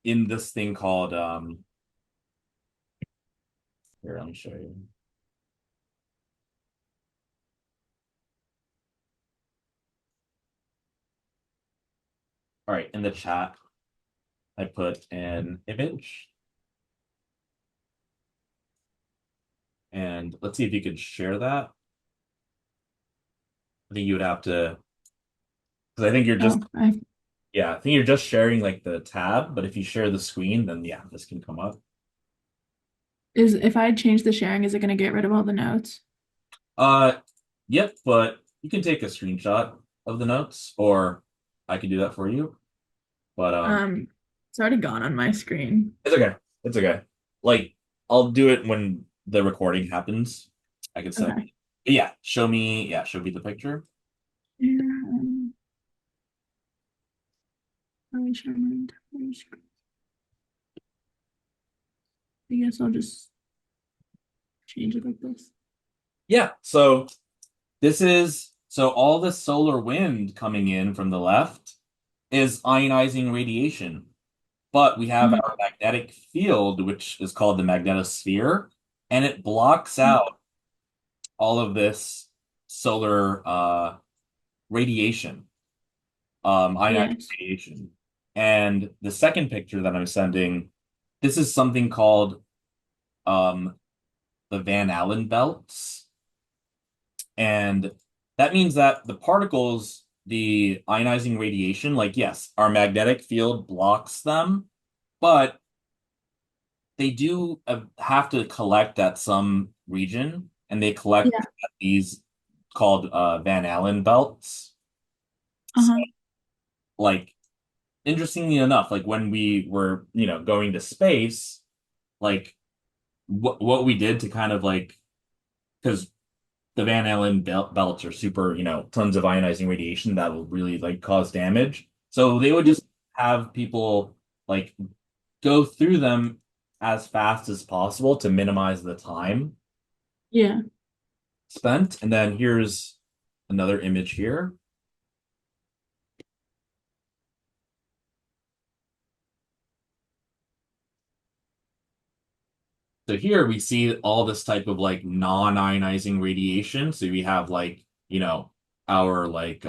in this thing called here, let me show you. All right, in the chat, I put an image, and let's see if you could share that. I think you would have to, because I think you're just, Oh, I yeah, I think you're just sharing like the tab, but if you share the screen, then yeah, this can come up. is if I change the sharing, is it going to get rid of all the notes? Uh, yep, but you can take a screenshot of the notes, or I can do that for you. But Um, it's already gone on my screen. it's okay. It's okay. Like I'll do it when the recording happens. I could say, Okay. yeah, show me the picture. Yeah, let me share my entire screen. I guess I'll just change it like this. Yeah, so all this solar wind coming in from the left is ionizing radiation. But we have Mhm. our magnetic field, which is called the magnetosphere, and it blocks out all of this solar radiation, ionizing Yes. radiation. And the second picture that I'm sending, this is something called um, the Van Allen belts. And that means that the particles, the ionizing radiation, like, yes, our magnetic field blocks them, but they do have to collect at some region, and they collect Yeah. at these called Van Allen belts. So, Uh-huh. like, interestingly enough, like when we were, going to space, like what we did to kind of like because the Van Allen belts are super, tons of ionizing radiation that will really like cause damage. So they would just have people like go through them as fast as possible to minimize the time Yeah. spent. And then here's another image here. So here we see all this type of like non-ionizing radiation. So we have like, our like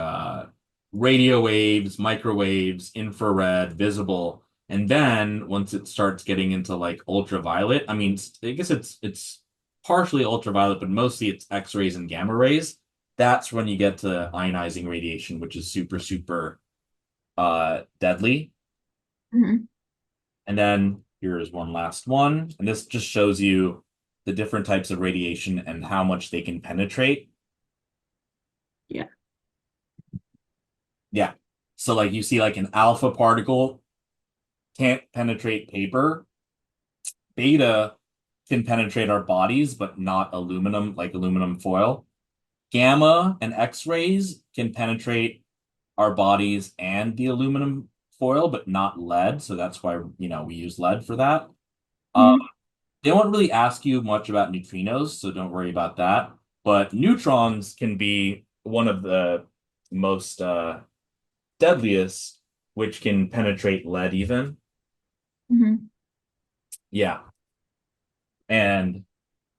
radio waves, microwaves, infrared, visible. And then once it starts getting into like ultraviolet, I mean, I guess it's partially ultraviolet, but mostly it's X-rays and gamma rays. That's when you get to ionizing radiation, which is super, super deadly. Hmm. And then here's one last one. And this just shows you the different types of radiation and how much they can penetrate. Yeah. Yeah. So like you see like an alpha particle can't penetrate paper. Beta can penetrate our bodies, but not aluminum, like aluminum foil. Gamma and X-rays can penetrate our bodies and the aluminum foil, but not lead. So that's why, we use lead for that. Um, Hmm. They won't really ask you much about neutrinos, so don't worry about that. But neutrons can be one of the most deadliest, which can penetrate lead even. Hmm. Yeah. And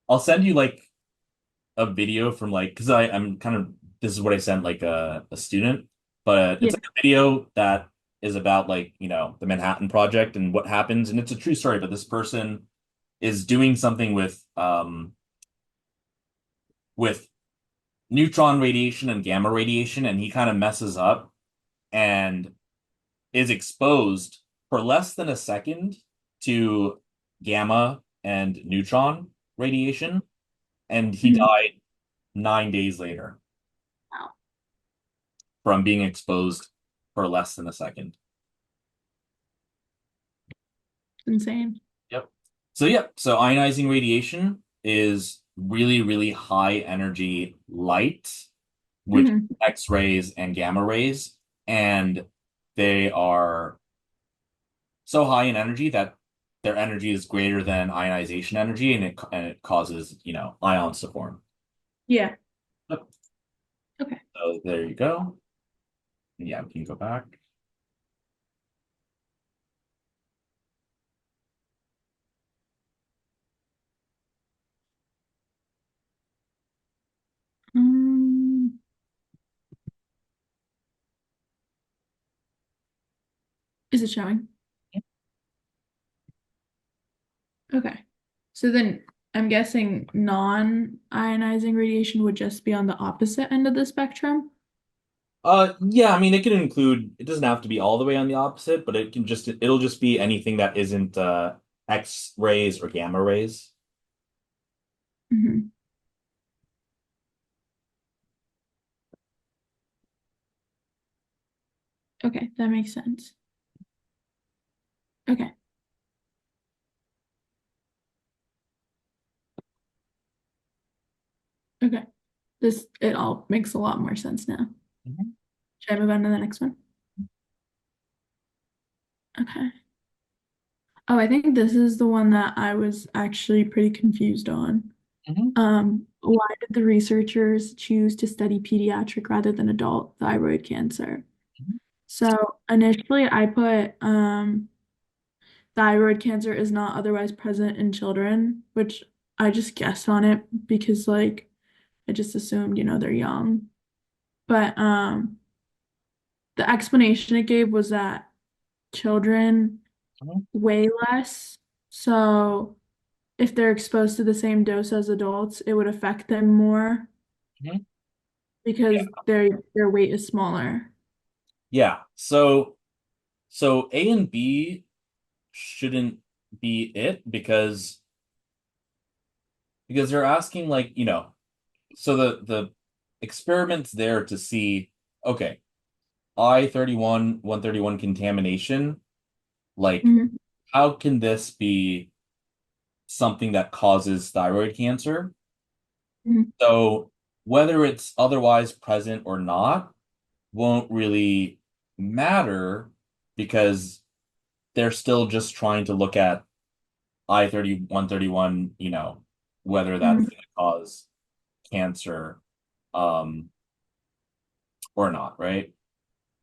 I'll send you like a video from like, because I'm kind of, this is what I sent like a student, but Yeah. it's like a video that is about like, the Manhattan Project and what happens. And it's a true story, but this person is doing something with neutron radiation and gamma radiation, and he kind of messes up and is exposed for less than a second to gamma and neutron radiation, and he Hmm. died 9 days later Wow. from being exposed for less than a second. Insane. Yep. So ionizing radiation is really, really high energy light, which Hmm. X-rays and gamma rays, and they are so high in energy that their energy is greater than ionization energy, and it causes, ions to form. Yeah. Yep. Okay. So there you go. Yeah, we can go back. Um, is it showing? Okay. So then I'm guessing non-ionizing radiation would just be on the opposite end of the spectrum. Yeah, I mean, it can include, it doesn't have to be all the way on the opposite, but it'll just be anything that isn't X rays or gamma rays. Hmm. Okay, that makes sense. Okay. Okay. It all makes a lot more sense now. Mhm. Should I move on to the next one? Okay. Oh, I think this is the one that I was actually pretty confused on. Mhm. Why did the researchers choose to study pediatric rather than adult thyroid cancer? Mhm. So initially I put thyroid cancer is not otherwise present in children, which I just guessed on it because like I just assumed, they're young. But the explanation it gave was that children Mhm. weigh less. So if they're exposed to the same dose as adults, it would affect them more Mhm. because their weight is smaller. Yeah. So A and B shouldn't be it because they're asking like, so the experiment's there to see, okay, I-31, 131 contamination, like Mhm. how can this be something that causes thyroid cancer? Mhm. So whether it's otherwise present or not won't really matter because they're still just trying to look at I-30, 131, whether that's Mhm. going to cause cancer um or not, right?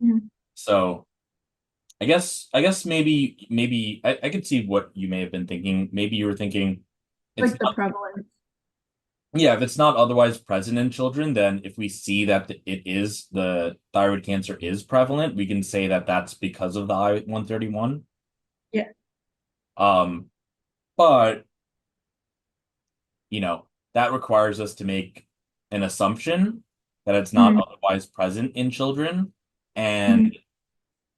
Mhm. So I guess maybe I could see what you may have been thinking. Maybe you were thinking, it's Like the prevalence. Yeah, if it's not otherwise present in children, then if we see that the thyroid cancer is prevalent, we can say that that's because of the I-131. Yeah. Um, but that requires us to make an assumption that it's not Mhm. otherwise present in children, and Mhm.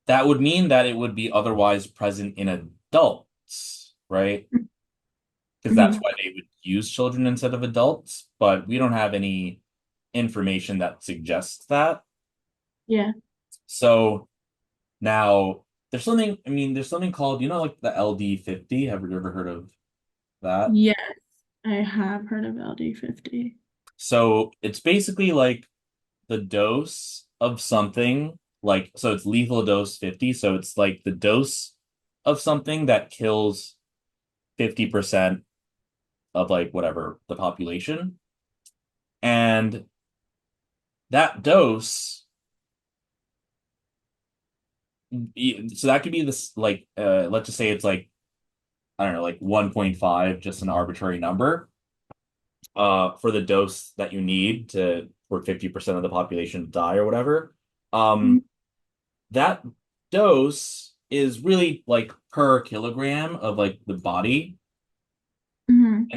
that would mean that it would be otherwise present in adults, right? Because that's Mhm. why they would use children instead of adults, but we don't have any information that suggests that. Yeah. So now there's something called, like the LD50. Have you ever heard of that? Yes, I have heard of LD50. So it's basically like the dose of something, like, so it's lethal dose 50. So it's like the dose of something that kills 50% of like whatever the population. And that dose, so that could be this, like, let's just say it's like, I don't know, like 1.5, just an arbitrary number, for the dose that you need to for 50% of the population to die or whatever. Mhm. That dose is really like per kilogram of like the body. Mhm.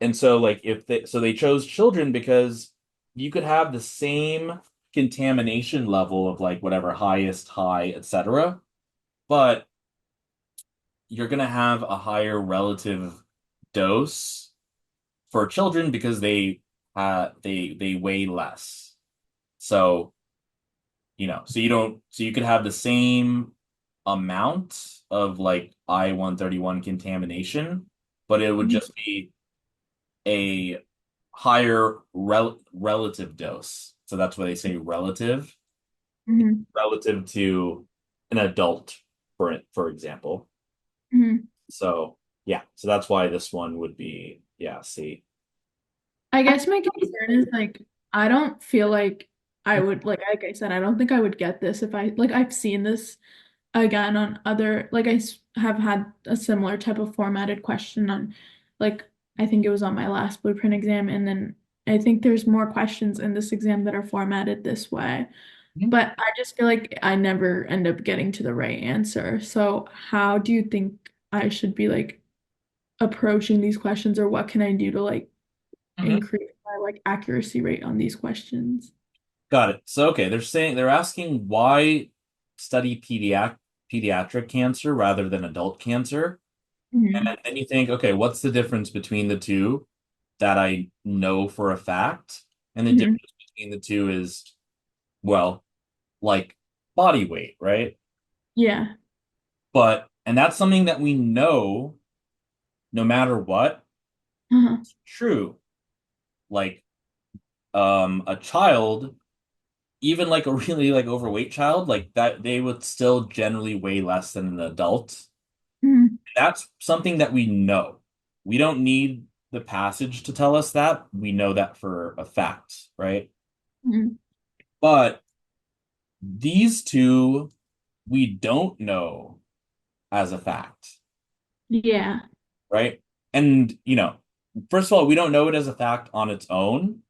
And so like if they chose children because you could have the same contamination level of like whatever highest high, etc., but you're gonna have a higher relative dose for children because they weigh less. So, so you could have the same amount of like I-131 contamination, but it would Mhm. just be a higher relative dose. So that's why they say Mhm. relative to an adult, for example. Mhm. So yeah, so that's why this one would be, yeah, C. I guess my concern is like I don't feel like I would like I said I don't think I would get this if I like I've seen this again on other like have had a similar type of formatted question on like I think it was on my last blueprint exam and then I think there's more questions in this exam that are formatted this way. Mhm. But I just feel like I never end up getting to the right answer. So how do you think I should be like approaching these questions or what can I do to like Mhm. increase my like accuracy rate on these questions? Got it. So okay, they're asking why study pediatric cancer rather than adult cancer. Hmm. And then you think, okay, what's the difference between the two that I know for a fact? And the Hmm. difference between the two is, well, like body weight, right? Yeah. And that's something that we know no matter what, Uh-huh. true. Like, a child, even like a really like overweight child, like that, they would still generally weigh less than an adult. Hmm. That's something that we know. We don't need the passage to tell us that. We know that for a fact, right? Hmm. But these two, we don't know as a fact, Yeah. right? And, first of all, we don't know it as a fact on its own.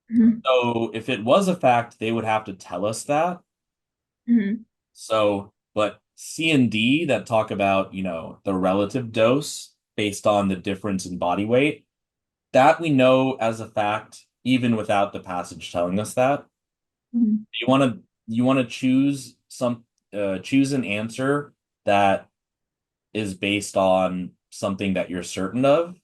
Hmm. So if it was a fact, they would have to tell us that. Hmm. So, but C and D that talk about, the relative dose based on the difference in body weight, that we know as a fact, even without the passage telling us that. Hmm. You want to choose an answer that is based on something that you're certain of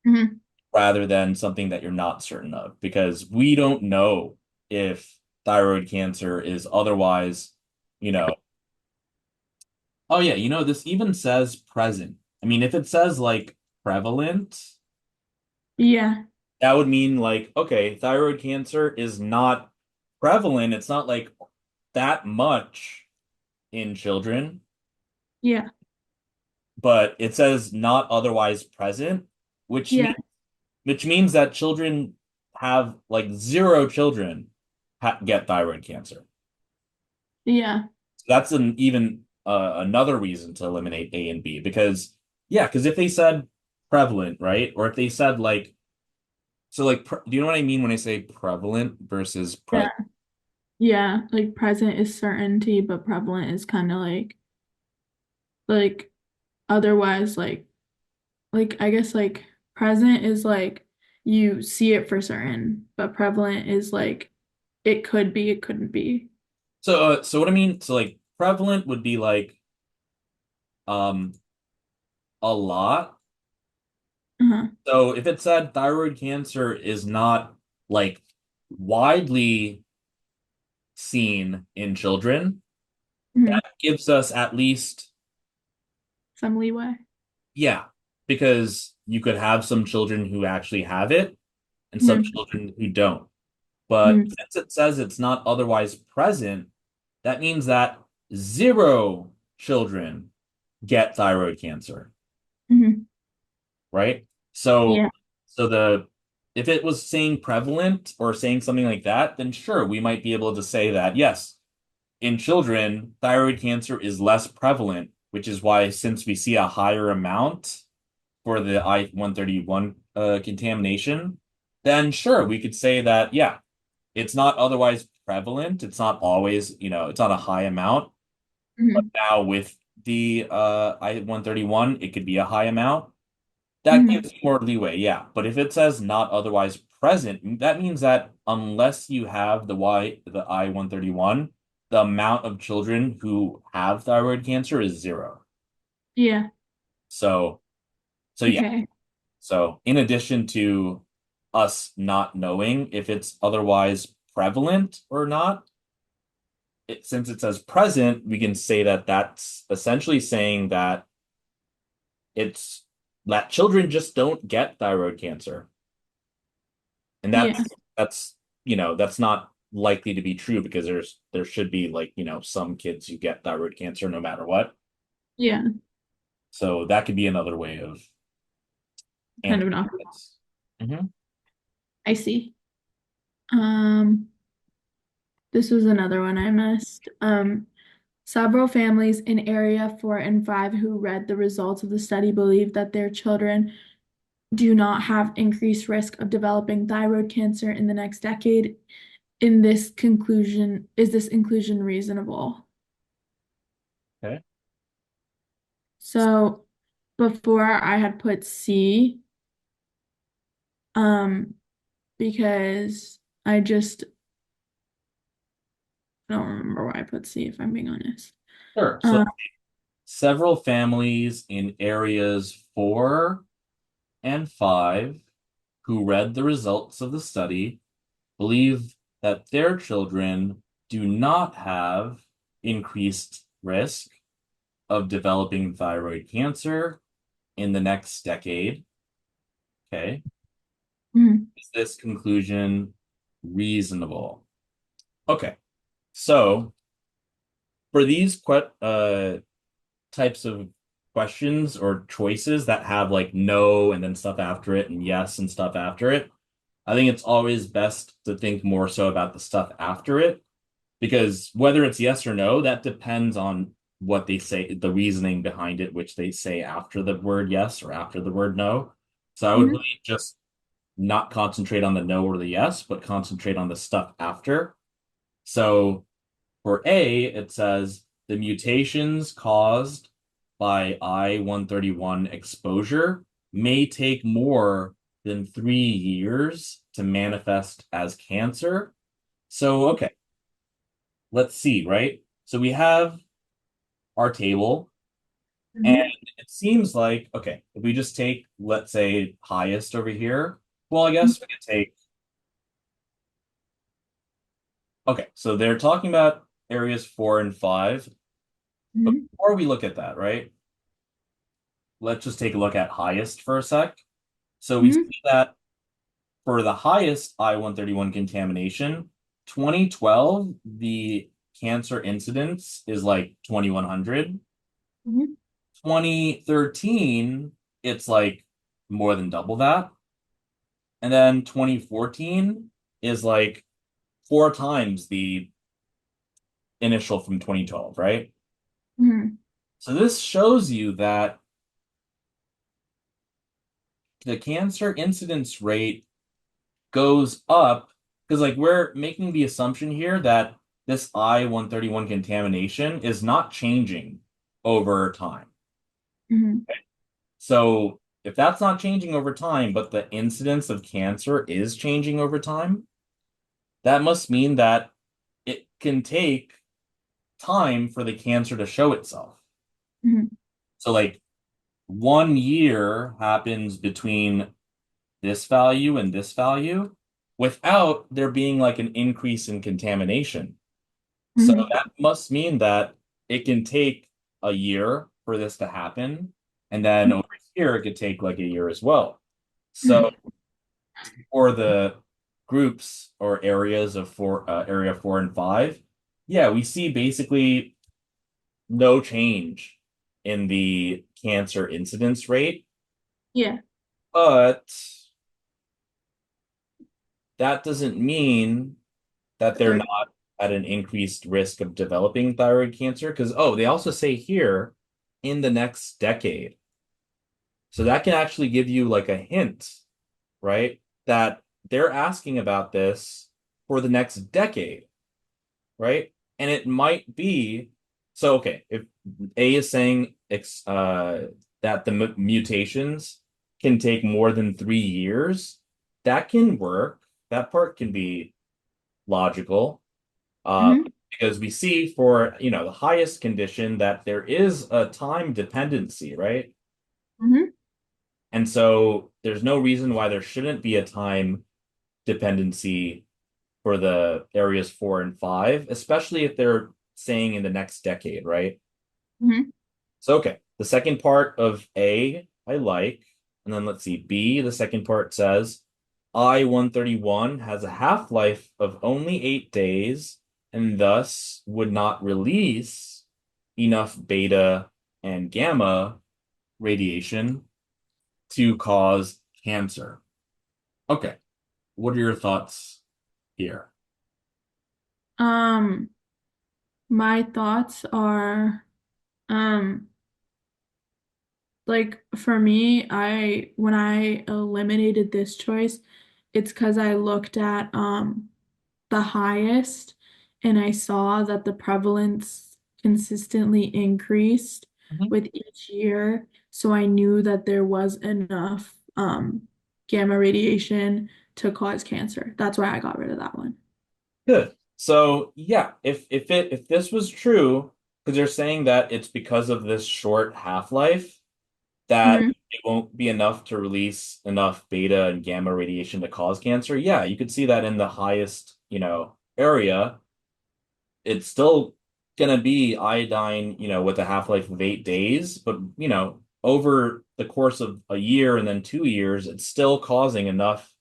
Hmm. rather than something that you're not certain of, because we don't know if thyroid cancer is otherwise, you know, oh yeah, this even says present. I mean, if it says like prevalent, Yeah. that would mean like, okay, thyroid cancer is not prevalent. It's not like that much in children, Yeah. but it says not otherwise present, which Yeah. means which means that children have like zero children get thyroid cancer. Yeah. So that's an even another reason to eliminate A and B, because Yeah, because if they said prevalent, right? Or if they said like, so like, do you know what I mean when I say prevalent versus Yeah. present? Yeah, like present is certainty, but prevalent is kind of like otherwise like I guess like present is like you see it for certain, but prevalent is like it could be, it couldn't be. So what I mean, so like prevalent would be like um a lot. Uh-huh. So if it said thyroid cancer is not like widely seen in children, Hmm. that gives us at least, Some leeway. yeah, because you could have some children who actually have it and some Hmm. children who don't. But Hmm. since it says it's not otherwise present, that means that zero children get thyroid cancer, Hmm. right? So, Yeah. so the if it was saying prevalent or saying something like that, then sure, we might be able to say that yes, in children, thyroid cancer is less prevalent, which is why since we see a higher amount for the I-131 contamination, then sure, we could say that yeah, it's not otherwise prevalent. It's not always, it's not a high amount. But Hmm. now with the I-131, it could be a high amount. That Hmm. gives you more leeway, yeah. But if it says not otherwise present, that means that unless you have the I-131, the amount of children who have thyroid cancer is zero. Yeah. So, so yeah. Okay. So in addition to us not knowing if it's otherwise prevalent or not, since it says present, we can say that that's essentially saying that it's that children just don't get thyroid cancer. And Yeah. that's not likely to be true because there should be like, some kids who get thyroid cancer no matter what. Yeah. So that could be another way of Kind answering of enough. this. Hmm. I see. This was another one I missed. Several families in area 4 and 5 who read the results of the study believe that their children do not have increased risk of developing thyroid cancer in the next decade. In this conclusion, is this inclusion reasonable? Okay. So before I had put C, um, because I just don't remember why I put C, if I'm being honest. Sure. So Um, several families in areas 4 and 5 who read the results of the study believe that their children do not have increased risk of developing thyroid cancer in the next decade. Okay. mhm, Is this conclusion reasonable? Okay. So for these types of questions or choices that have like no and then stuff after it and yes and stuff after it, I think it's always best to think more so about the stuff after it because whether it's yes or no, that depends on what they say, the reasoning behind it, which they say after the word yes or after the word no. So I would mhm, really just not concentrate on the no or the yes, but concentrate on the stuff after. So for A, it says the mutations caused by I-131 exposure may take more than 3 years to manifest as cancer. So, okay, let's see, right? So we have our table, and mhm, it seems like, okay, if we just take, let's say, highest over here, well, I guess we could take, okay, so they're talking about areas 4 and 5. But mhm, before we look at that, right, let's just take a look at highest for a sec. So we see mhm, that for the highest I-131 contamination, 2012, the cancer incidence is like 2,100. mhm, 2013, it's like more than double that. And then 2014 is like 4 times the initial from 2012, right? mhm. So this shows you that the cancer incidence rate goes up because like we're making the assumption here that this I-131 contamination is not changing over time. Hmm. So if that's not changing over time, but the incidence of cancer is changing over time, that must mean that it can take time for the cancer to show itself. Hmm. So like 1 year happens between this value and this value without there being like an increase in contamination. So Hmm. that must mean that it can take a year for this to happen. And then over here, it could take like a year as well. So Hmm. for the groups or areas of area 4 and 5, yeah, we see basically no change in the cancer incidence rate, Yeah. but that doesn't mean that they're They're, not at an increased risk of developing thyroid cancer. Because, oh, they also say here in the next decade. So that can actually give you like a hint, right? That they're asking about this for the next decade, right? And it might be so, okay, if A is saying that the mutations can take more than 3 years, that can work. That part can be logical. Uh, hmm. because we see for, the highest condition that there is a time dependency, right? Hmm. And so there's no reason why there shouldn't be a time dependency for the areas 4 and 5, especially if they're saying in the next decade, right? Hmm. So, okay, the second part of A, I like. And then let's see, B, the second part says I-131 has a half-life of only 8 days and thus would not release enough beta and gamma radiation to cause cancer. Okay, what are your thoughts here? Um, my thoughts are, um, like for me, when I eliminated this choice, it's because I looked at the highest and I saw that the prevalence consistently increased Mhm. with each year. So I knew that there was enough gamma radiation to cause cancer. That's why I got rid of that one. Good. So yeah, if this was true, because they're saying that it's because of this short half-life that Hmm. it won't be enough to release enough beta and gamma radiation to cause cancer. Yeah, you could see that in the highest, area. It's still gonna be iodine, with a half-life of 8 days, but over the course of a year and then 2 years, it's still causing enough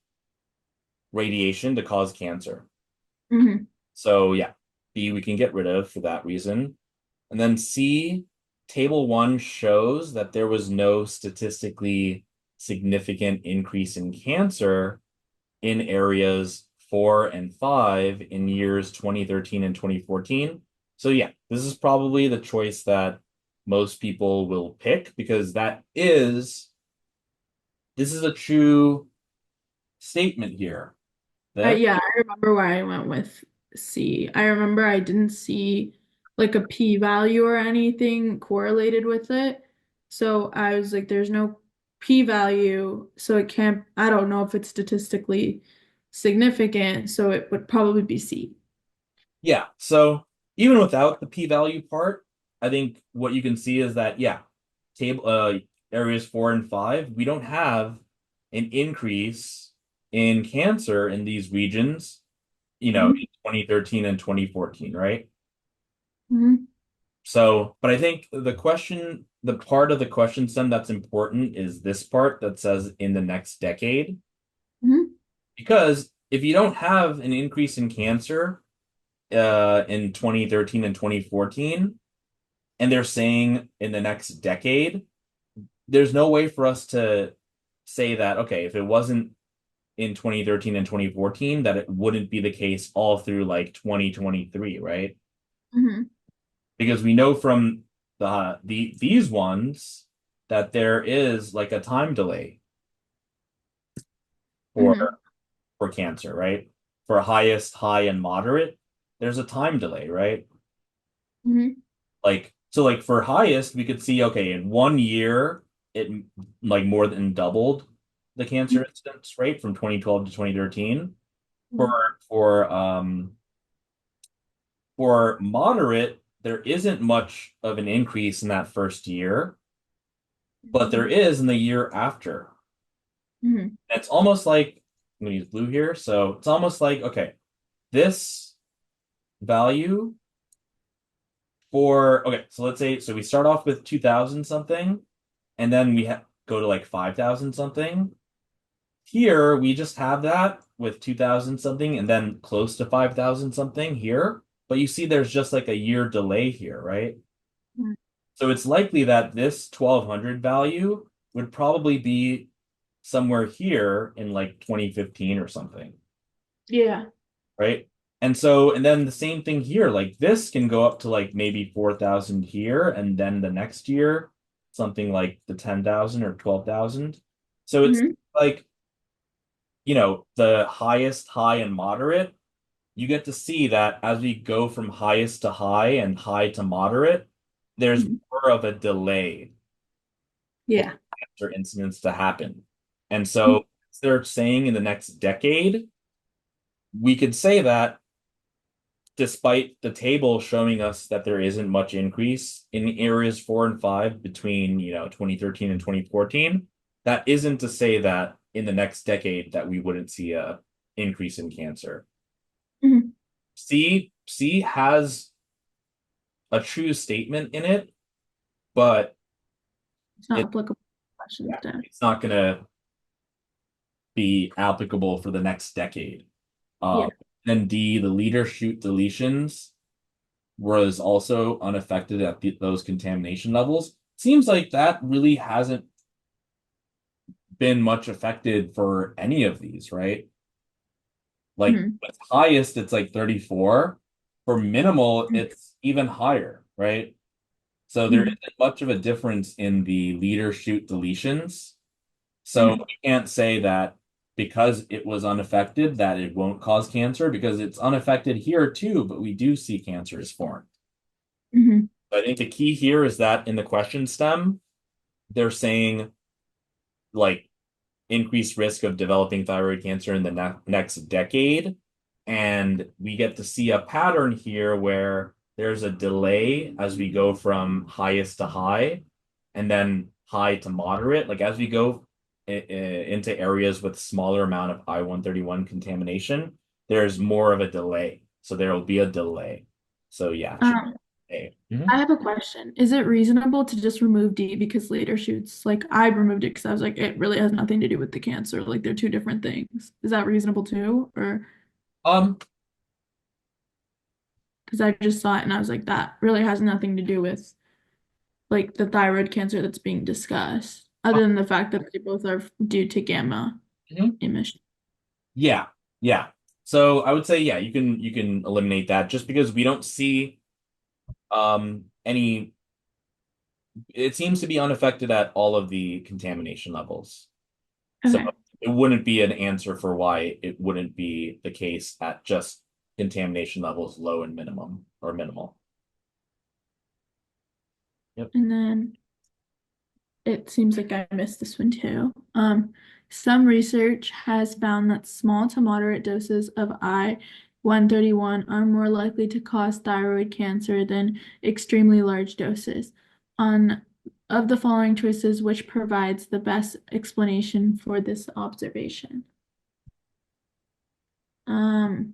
radiation to cause cancer. Hmm. So yeah, B we can get rid of for that reason. And then C, table one shows that there was no statistically significant increase in cancer in areas 4 and 5 in years 2013 and 2014. So yeah, this is probably the choice that most people will pick because this is a true statement here. That Yeah, I remember why I went with C. I remember I didn't see like a p value or anything correlated with it. So I was like, there's no p value, so it can't, I don't know if it's statistically significant, so it would probably be C. Yeah. So even without the p-value part, I think what you can see is that yeah, table areas 4 and 5, we don't have an increase in cancer in these regions, Mhm. in 2013 and 2014, right? Mhm. So, but I think the part of the question stem that's important is this part that says in the next decade, Mhm. because if you don't have an increase in cancer in 2013 and 2014, and they're saying in the next decade, there's no way for us to say that, okay, if it wasn't in 2013 and 2014, that it wouldn't be the case all through like 2023, right? Mhm. Because we know from these ones that there is like a time delay. Mm-hmm. for cancer, right? For highest, high, and moderate, there's a time delay, right? Mm-hmm. Like so like for highest, we could see okay, in 1 year it like more than doubled the cancer incidence rate from 2012 to 2013. For Mm-hmm. for um for moderate, there isn't much of an increase in that first year, but there is in the year after. Mm-hmm. It's almost like I'm gonna use blue here, so it's almost like okay, this value for okay, so let's say so we start off with 2000 something, and then we go to like 5000 something. Here we just have that with 2000 something and then close to 5000 something here, but you see there's just like a year delay here, right? Mm-hmm. So it's likely that this 1200 value would probably be somewhere here in like 2015 or something, Yeah. right? And then the same thing here, like this can go up to like maybe 4000 here, and then the next year, something like the 10,000 or 12,000. So it's Mm-hmm. like, the highest, high, and moderate, you get to see that as we go from highest to high and high to moderate, there's Mm-hmm. more of a delay for Yeah. cancer incidents to happen. And so they're saying in the next decade, we could say that despite the table showing us that there isn't much increase in areas 4 and 5 between, 2013 and 2014, that isn't to say that in the next decade that we wouldn't see a increase in cancer. Mm-hmm. C has a true statement in it, but It's not it applicable questions yeah, then. it's not gonna be applicable for the next decade. Yeah. Um, then D, the leader shoot deletions was also unaffected at those contamination levels. Seems like that really hasn't been much affected for any of these, right? Like Mm-hmm. with highest, it's like 34. For minimal, it's even higher, right? So there Mm-hmm. isn't much of a difference in the leader shoot deletions. So Mm-hmm. we can't say that because it was unaffected that it won't cause cancer because it's unaffected here too, but we do see cancer is formed. Mm-hmm. I think the key here is that in the question stem, they're saying like increased risk of developing thyroid cancer in the next decade. And we get to see a pattern here where there's a delay as we go from highest to high and then high to moderate. Like as we go into areas with smaller amount of I-131 contamination, there's more of a delay. So there will be a delay. So yeah, it should Um, be A. Mhm. I have a question. Is it reasonable to just remove D because later shoots, like I removed it because I was like, it really has nothing to do with the cancer. Like they're two different things. Is that reasonable too? Or Um, because I just saw it and I was like, that really has nothing to do with like the thyroid cancer that's being discussed, other than the fact that they both are due to gamma mhm. emission. Yeah, yeah. So I would say, yeah, you can eliminate that just because we don't see any it seems to be unaffected at all of the contamination levels. So Okay. it wouldn't be an answer for why it wouldn't be the case at just contamination levels low and minimum or minimal. Yep. And then it seems like I missed this one too. Some research has found that small to moderate doses of I-131 are more likely to cause thyroid cancer than extremely large doses. On of the following choices, which provides the best explanation for this observation? Um,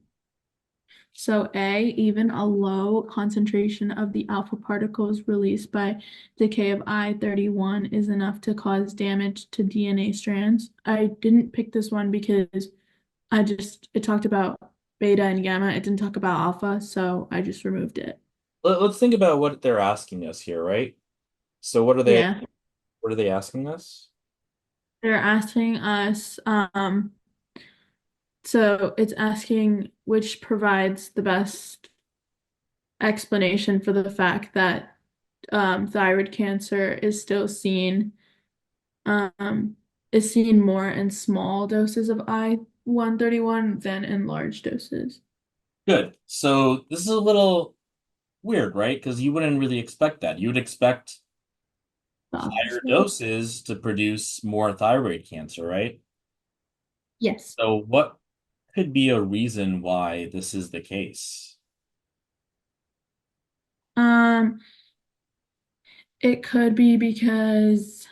So A, even a low concentration of the alpha particles released by decay of I-31 is enough to cause damage to DNA strands. I didn't pick this one because it talked about beta and gamma. It didn't talk about alpha, so I just removed it. Let's think about what they're asking us here, right? So Yeah. what are they asking us? They're asking us, so it's asking which provides the best explanation for the fact that thyroid cancer is still seen um, is seen more in small doses of I-131 than in large doses. Good. So this is a little weird, right? Because you wouldn't really expect that. You would expect The higher opposite. doses to produce more thyroid cancer, right? Yes. So what could be a reason why this is the case? Um, it could be because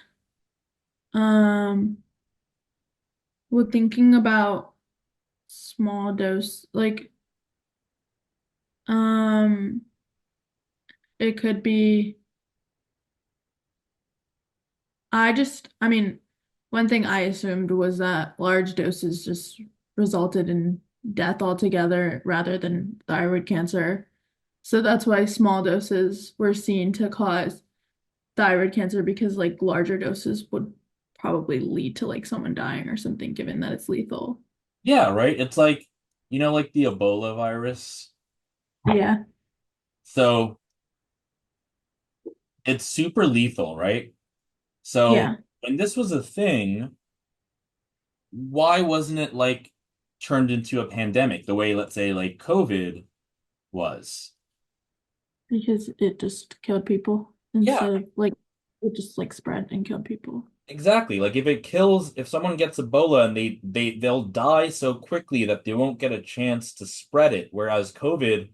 um well thinking about small dose um it could be I mean, one thing I assumed was that large doses just resulted in death altogether rather than thyroid cancer. So that's why small doses were seen to cause thyroid cancer because like larger doses would probably lead to like someone dying or something, given that it's lethal. Yeah, right. It's like, like the Ebola virus. Yeah. So it's super lethal, right? So Yeah. when this was a thing, why wasn't it like turned into a pandemic the way, let's say, like COVID was? Because it just killed people Yeah, instead of like it just like spread and killed people. exactly. Like if someone gets Ebola and they'll die so quickly that they won't get a chance to spread it, whereas COVID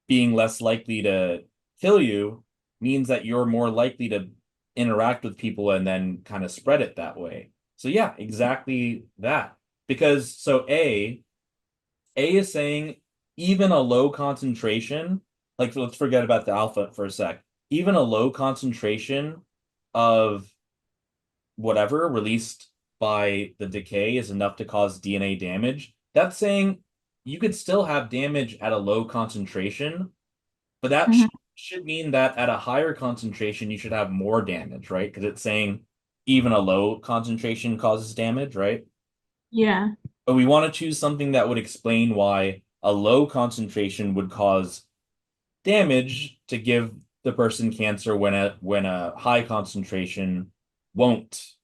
being less likely to kill you means that you're more likely to interact with people and then kind of spread it that way. So yeah, exactly that. Because so A is saying even a low concentration, like let's forget about the alpha for a sec. Even a low concentration of whatever released by the decay is enough to cause DNA damage. That's saying you could still have damage at a low concentration, but that Mhm. should mean that at a higher concentration, you should have more damage, right? Because it's saying even a low concentration causes damage, right? Yeah. But we want to choose something that would explain why a low concentration would cause damage to give the person cancer when a high concentration won't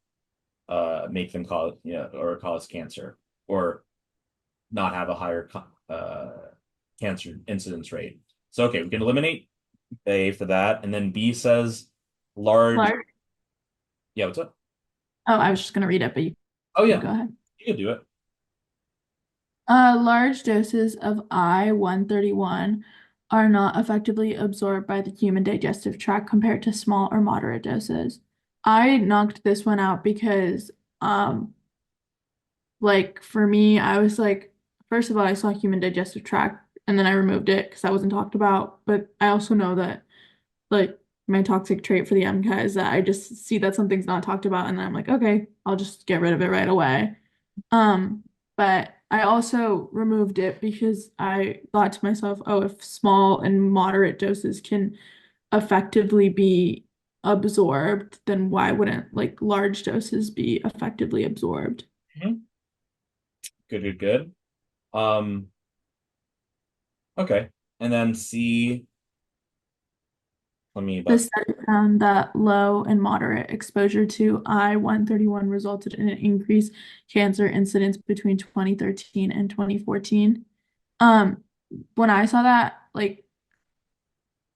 make them cause or cause cancer or not have a higher cancer incidence rate. So okay, we can eliminate A for that, and then B says large. Large. Yeah, what's up? Oh, I was just gonna read it, but you Oh can yeah, go ahead. you can do it. Large doses of I-131 are not effectively absorbed by the human digestive tract compared to small or moderate doses. I knocked this one out because, like for me, I was like, first of all, I saw human digestive tract and then I removed it because that wasn't talked about. But I also know that like my toxic trait for the MCAT is that I just see that something's not talked about and then I'm like, okay, I'll just get rid of it right away. Um, but I also removed it because I thought to myself, oh, if small and moderate doses can effectively be absorbed, then why wouldn't like large doses be effectively absorbed? Mhm. Good, good, good. Um, okay, and then C. Let me The about. study found that low and moderate exposure to I-131 resulted in an increased cancer incidence between 2013 and 2014. Um, when I saw that,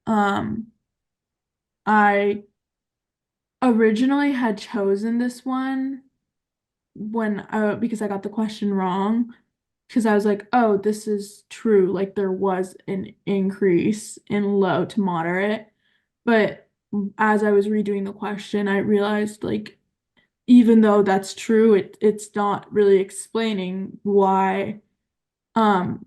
um, I originally had chosen this one because I got the question wrong. Because I was like, oh, this is true. Like there was an increase in low to moderate. But as I was redoing the question, I realized like even though that's true, it's not really explaining why um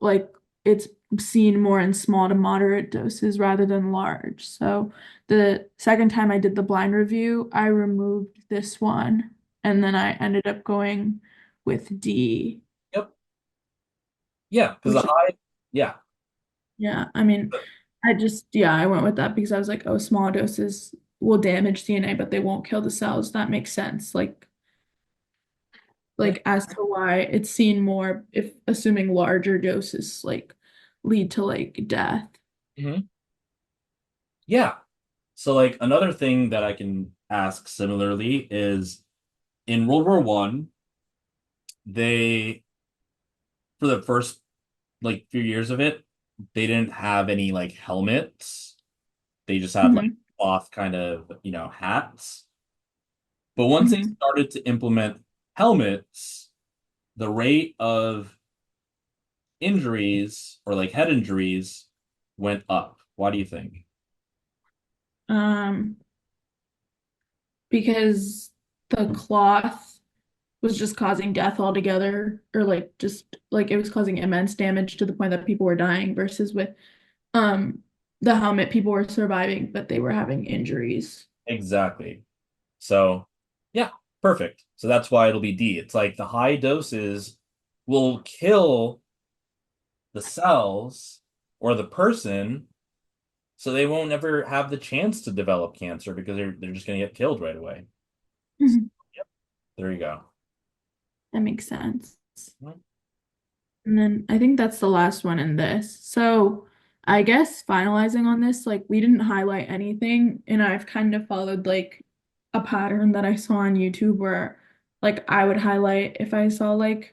like it's seen more in small to moderate doses rather than large. So the second time I did the blind review, I removed this one and then I ended up going with D, Yep. Yeah, because the which high. Yeah. yeah, I mean, yeah, I went with that because I was like, oh, small doses will damage DNA, but they won't kill the cells. That makes sense. Mhm. As to why it's seen more if assuming larger doses lead to like death. Mhm. Yeah. So like another thing that I can ask similarly is in World War One, they for the first like few years of it, they didn't have any like helmets. They just had like Hmm. cloth kind of, hats. But once they Hmm. started to implement helmets, the rate of injuries or like head injuries went up. Why do you think? Um, because the cloth was just causing death altogether, or like just like it was causing immense damage to the point that people were dying, versus with um the helmet, people were surviving, but they were having injuries. Exactly. So, yeah, perfect. So that's why it'll be D. It's like the high doses will kill the cells or the person, so they won't ever have the chance to develop cancer because they're just going to get killed right away. Mhm. Yep, there you go. That makes sense. And then I think that's the last one in this. So I guess finalizing on this, like we didn't highlight anything, and I've kind of followed like a pattern that I saw on YouTube where like I would highlight if I saw like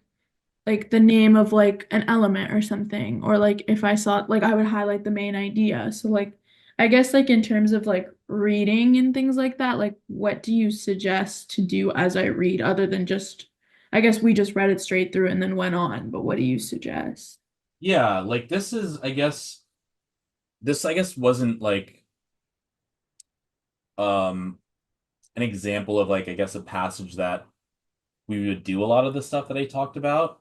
the name of like an element or something, or like if I saw like I would highlight the main idea. So like I guess like in terms of like reading and things like that, like what do you suggest to do as I read other than just I guess we just read it straight through and then went on, but what do you suggest? Yeah, like this I guess wasn't like um an example of like I guess a passage that we would do a lot of the stuff that I talked about.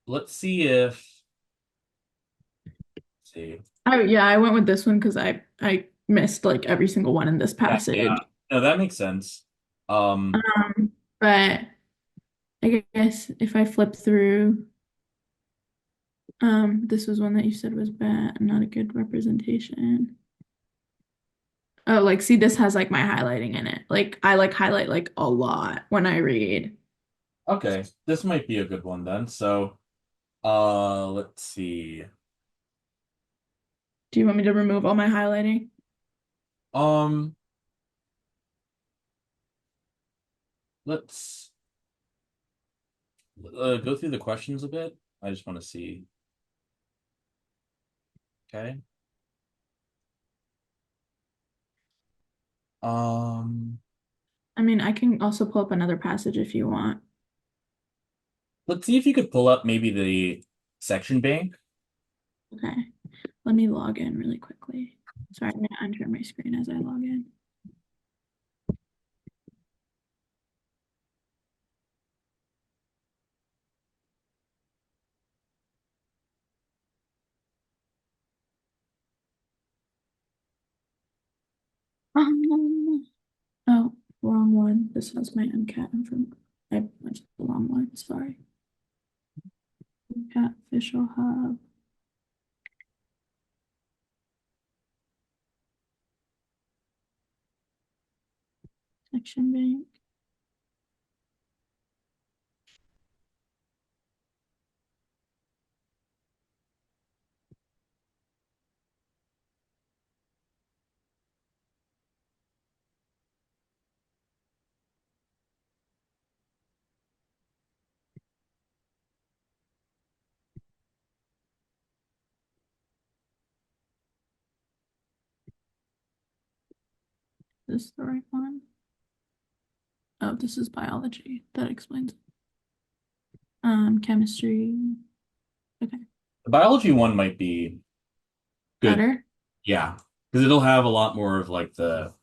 Let's see if let's see. Oh yeah, I went with this one because I missed like every single one in this Yeah, yeah. passage. No, that makes sense. Um, But I guess if I flip through, this was one that you said was bad, not a good representation. Oh, like see, this has like my highlighting in it. Like I like highlight like a lot when I read. okay, this might be a good one then. So, let's see. Do you want me to remove all my highlighting? Um, let's go through the questions a bit. I just want to see. Okay. Um, I mean, I can also pull up another passage if you want. let's see if you could pull up maybe the section bank. Okay, let me log in really quickly. Sorry, I'm gonna enter my screen as I log in. Um, oh, wrong one. This has my MCAT info. I went to the wrong one. Sorry. MCAT official hub section bank. Is this the right one? Oh, this is biology. That explains it. Chemistry. Okay. The biology one might be good. Better. Yeah, because it'll have a lot more of like the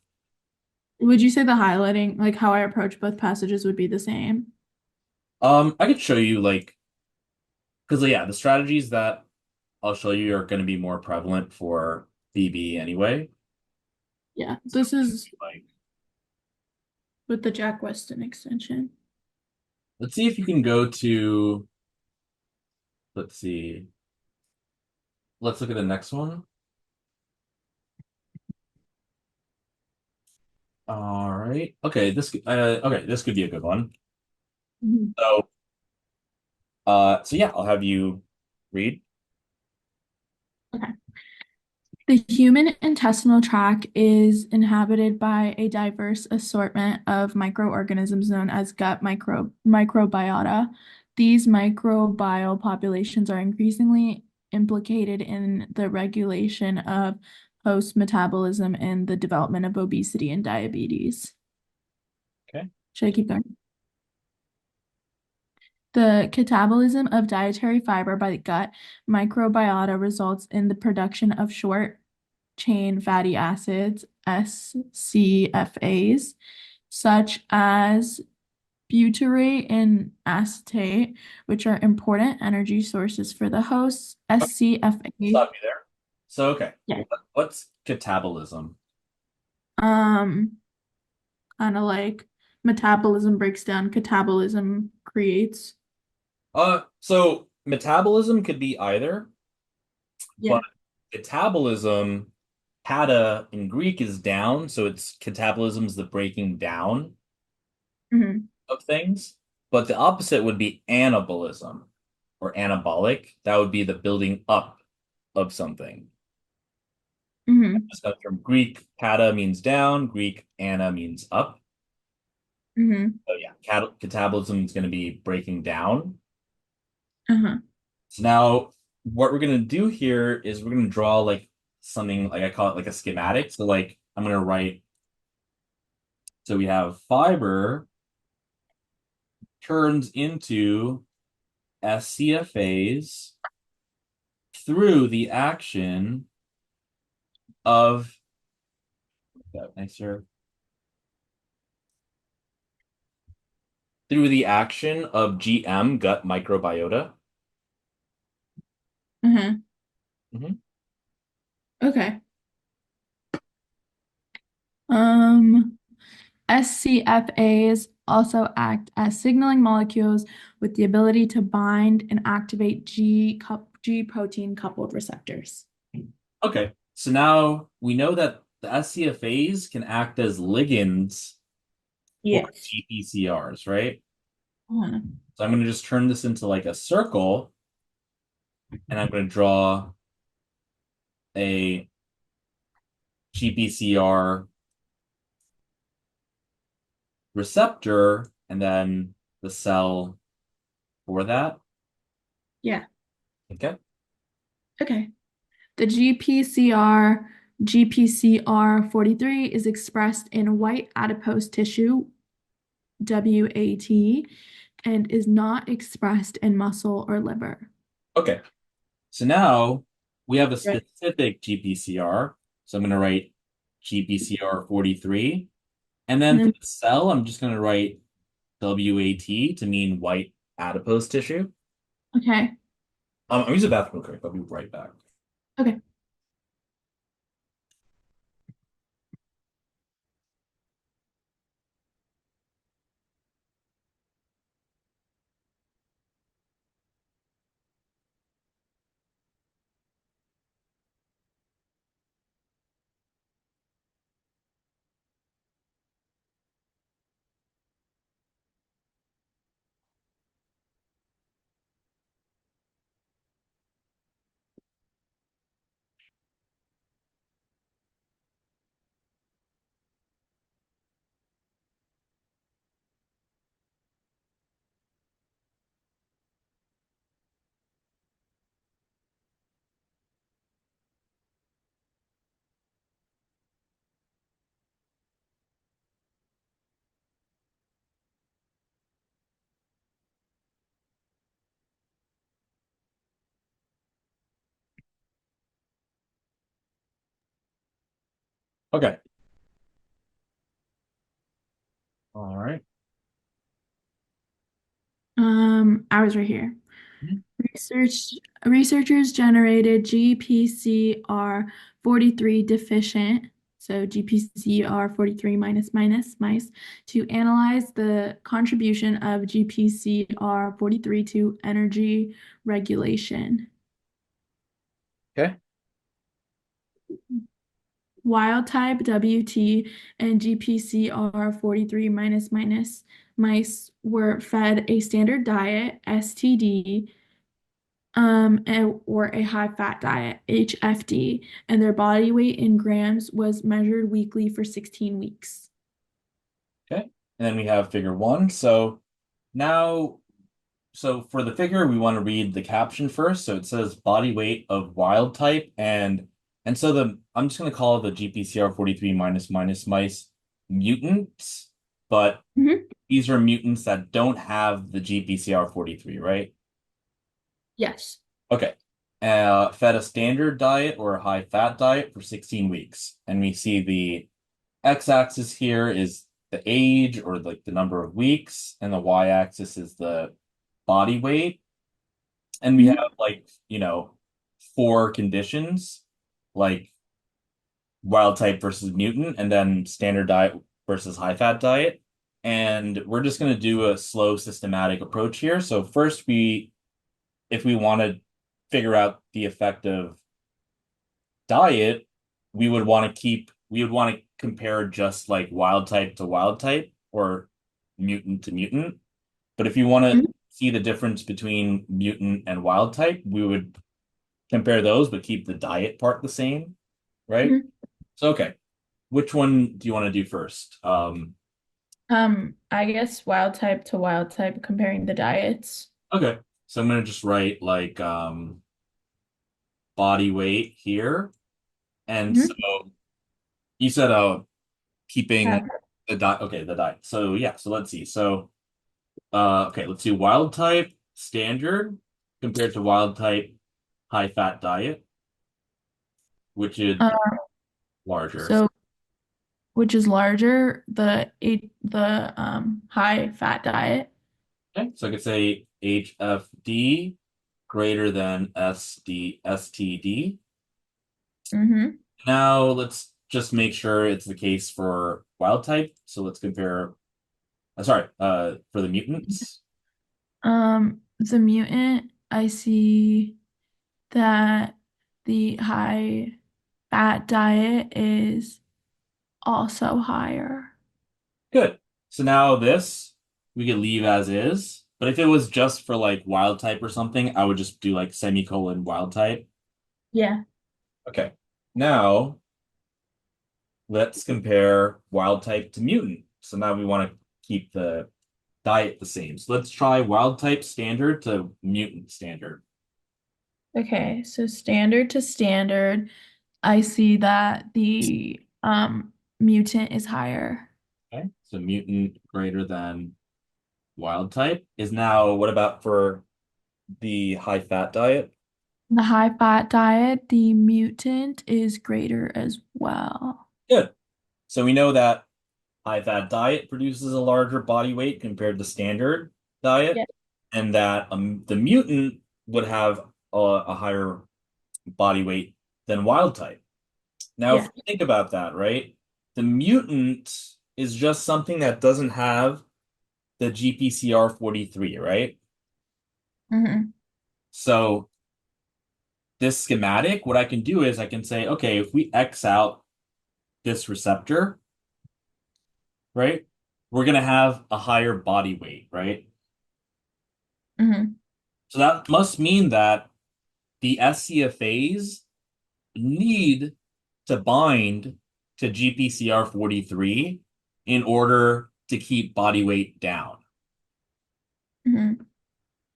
Would you say the highlighting, like how I approach both passages, would be the same? I could show you like because yeah, the strategies that I'll show you are going to be more prevalent for BB anyway. Yeah, So this is like with the Jack Weston extension. let's see if you can go to let's see. Let's look at the next one. All right. Okay, this could be a good one. Mhm. So so yeah, I'll have you read. Okay. The human intestinal tract is inhabited by a diverse assortment of microorganisms known as microbiota. These microbial populations are increasingly implicated in the regulation of host metabolism and the development of obesity and diabetes. Okay. Should I keep going? The catabolism of dietary fiber by the gut microbiota results in the production of short chain fatty acids, SCFAs, such as butyrate and acetate, which are important energy sources for the host. Okay, SCFA, stop you there. So, okay, yeah, what's catabolism? um, kind of like metabolism breaks down, catabolism creates. So metabolism could be either, but Yeah. catabolism, kata in Greek is down, so it's catabolism is the breaking down Hmm. of things. But the opposite would be anabolism or anabolic. That would be the building up of something. Hmm. So from Greek, kata means down, Greek ana means up. Hmm. So yeah, catabolism is going to be breaking down. Uh-huh. So now what we're going to do here is we're going to draw like something like I call it like a schematic. So like I'm going to write, so we have fiber turns into SCFAs through the action of, nicer, through the action of GM, gut microbiota. Uh-huh. Mhm. Okay. Um, SCFAs also act as signaling molecules with the ability to bind and activate G protein coupled receptors. Okay, so now we know that the SCFAs can act as ligands for Yes. GPCRs, right? Uh-huh. So I'm going to just turn this into like a circle, and I'm going to draw a GPCR receptor and then the cell for that. Yeah. Okay. Okay. The GPCR 43 is expressed in white adipose tissue, WAT, and is not expressed in muscle or liver. Okay. So now we have a Right. specific GPCR. So I'm going to write GPCR 43. And And then for then, the cell, I'm just going to write WAT to mean white adipose tissue. okay. I'm using the bathroom real quick. I'll be right back. Okay. Okay. All right. I was right here. Research Researchers generated GPCR 43 deficient, so GPCR 43 mice, to analyze the contribution of GPCR 43 to energy regulation. Okay. Wild type WT and GPCR 43 mice were fed a standard diet, STD, or a high fat diet, HFD, and their body weight in grams was measured weekly for 16 weeks. Okay. And then we have figure one. So now, so for the figure, we want to read the caption first. So it says body weight of wild type, and so I'm just going to call the GPCR 43 minus minus mice mutants, but Mhm. these are mutants that don't have the GPCR 43, right? Yes. Okay. Fed a standard diet or a high fat diet for 16 weeks. And we see the x-axis here is the age or like the number of weeks, and the y-axis is the body weight. And we Mhm. have like, four conditions like wild type versus mutant, and then standard diet versus high fat diet. And we're just going to do a slow systematic approach here. So first if we want to figure out the effect of diet, we would want to compare just like wild type to wild type or mutant to mutant. But if you want to Mhm. see the difference between mutant and wild type, we would compare those, but keep the diet part the same, right? Mhm. So, okay, which one do you want to do first? I guess wild type to wild type comparing the diets. Okay, so I'm gonna just write like body weight here, and so Mhm. you said keeping Have- the diet. Okay, the diet. So yeah, so let's see. So okay, let's do wild type standard compared to wild type high fat diet, which is Uh, larger. so which is larger, the high fat diet. Okay, so I could say HFD greater than STD. Mm-hmm. Now let's just make sure it's the case for wild type. So let's compare. Sorry, for the mutants. The mutant, I see that the high fat diet is also higher. Good. So now this we could leave as is. But if it was just for like wild type or something, I would just do like semicolon wild type. Yeah. Okay. Now let's compare wild type to mutant. So now we want to keep the diet the same. So let's try wild type standard to mutant standard. Okay, so standard to standard, I see that the mutant is higher. Okay. So mutant greater than wild type is now what about for the high fat diet? The high fat diet, the mutant is greater as well. Good. So we know that high fat diet produces a larger body weight compared to standard diet, Yeah. and that the mutant would have a higher body weight than wild type. Now, if Yeah. we think about that, right, the mutant is just something that doesn't have the GPCR 43, right? Hmm. So this schematic, what I can do is I can say, okay, if we X out this receptor, right, we're going to have a higher body weight, right? Hmm. So that must mean that the SCFAs need to bind to GPCR 43 in order to keep body weight down. Hmm.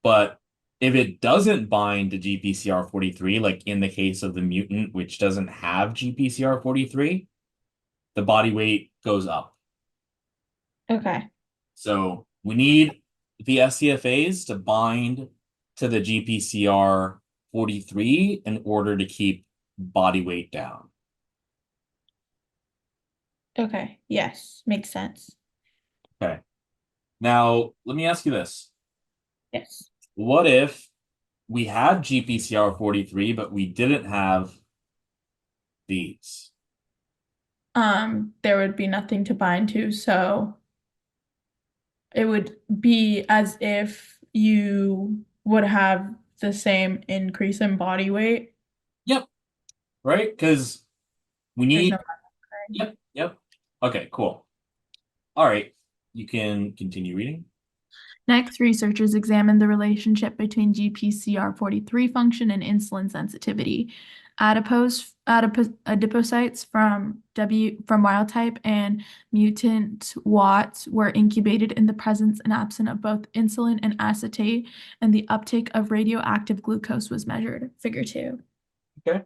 But if it doesn't bind to GPCR 43, like in the case of the mutant, which doesn't have GPCR 43, the body weight goes up. Okay. So we need the SCFAs to bind to the GPCR 43 in order to keep body weight down. Okay. Yes. Makes sense. Okay. Now, let me ask you this. Yes. What if we had GPCR 43, but we didn't have these? There would be nothing to bind to, so it would be as if you would have the same increase in body weight. Yep. Right? Because we There's need, no binding. yep, yep. Okay, cool. All right. You can continue reading. Next, researchers examined the relationship between GPCR43 function and insulin sensitivity. Adipocytes from wild type and mutant Watts were incubated in the presence and absence of both insulin and acetate, and the uptake of radioactive glucose was measured. Figure 2. Okay.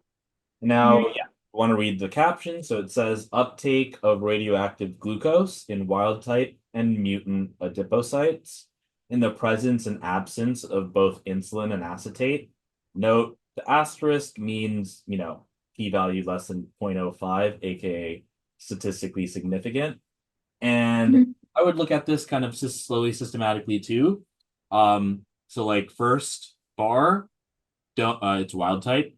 Now, Mhm. yeah, I want to read the caption. So it says uptake of radioactive glucose in wild type and mutant adipocytes in the presence and absence of both insulin and acetate. Note the asterisk means, p-value less than 0.05, aka statistically significant. And Mhm. I would look at this kind of slowly systematically too. So like first bar, don't it's wild type.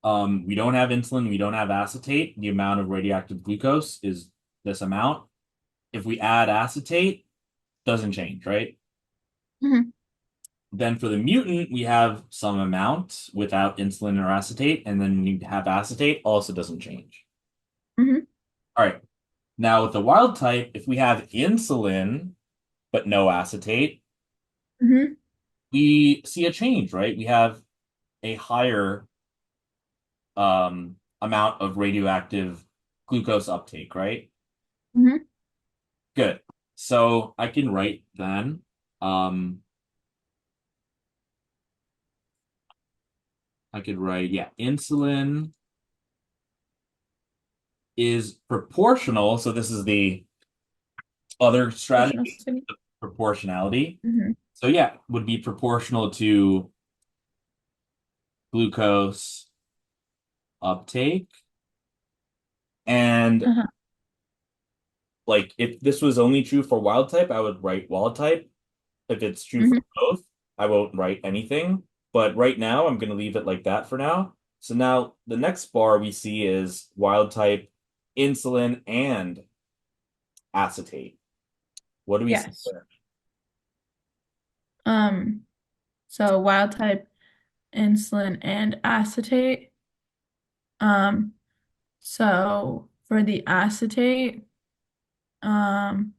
We don't have insulin, we don't have acetate. The amount of radioactive glucose is this amount. If we add acetate, doesn't change, right? Mhm. Then for the mutant, we have some amount without insulin or acetate, and then you have acetate, also doesn't change. Mhm. All right. Now with the wild type, if we have insulin but no acetate, Mhm. we see a change, right? We have a higher amount of radioactive glucose uptake, right? Mhm. Good. So I can write then, um, I could write, yeah, insulin is proportional. So this is the other Proportional strategy, study. the proportionality. Mhm. So yeah, would be proportional to glucose uptake. And Uh-huh. like if this was only true for wild type, I would write wild type. If it's true for Mhm. both, I won't write anything. But right now, I'm going to leave it like that for now. So now the next bar we see is wild type insulin and acetate. What do we see Yes. there? Um, so wild type insulin and acetate. Um, so for the acetate, um,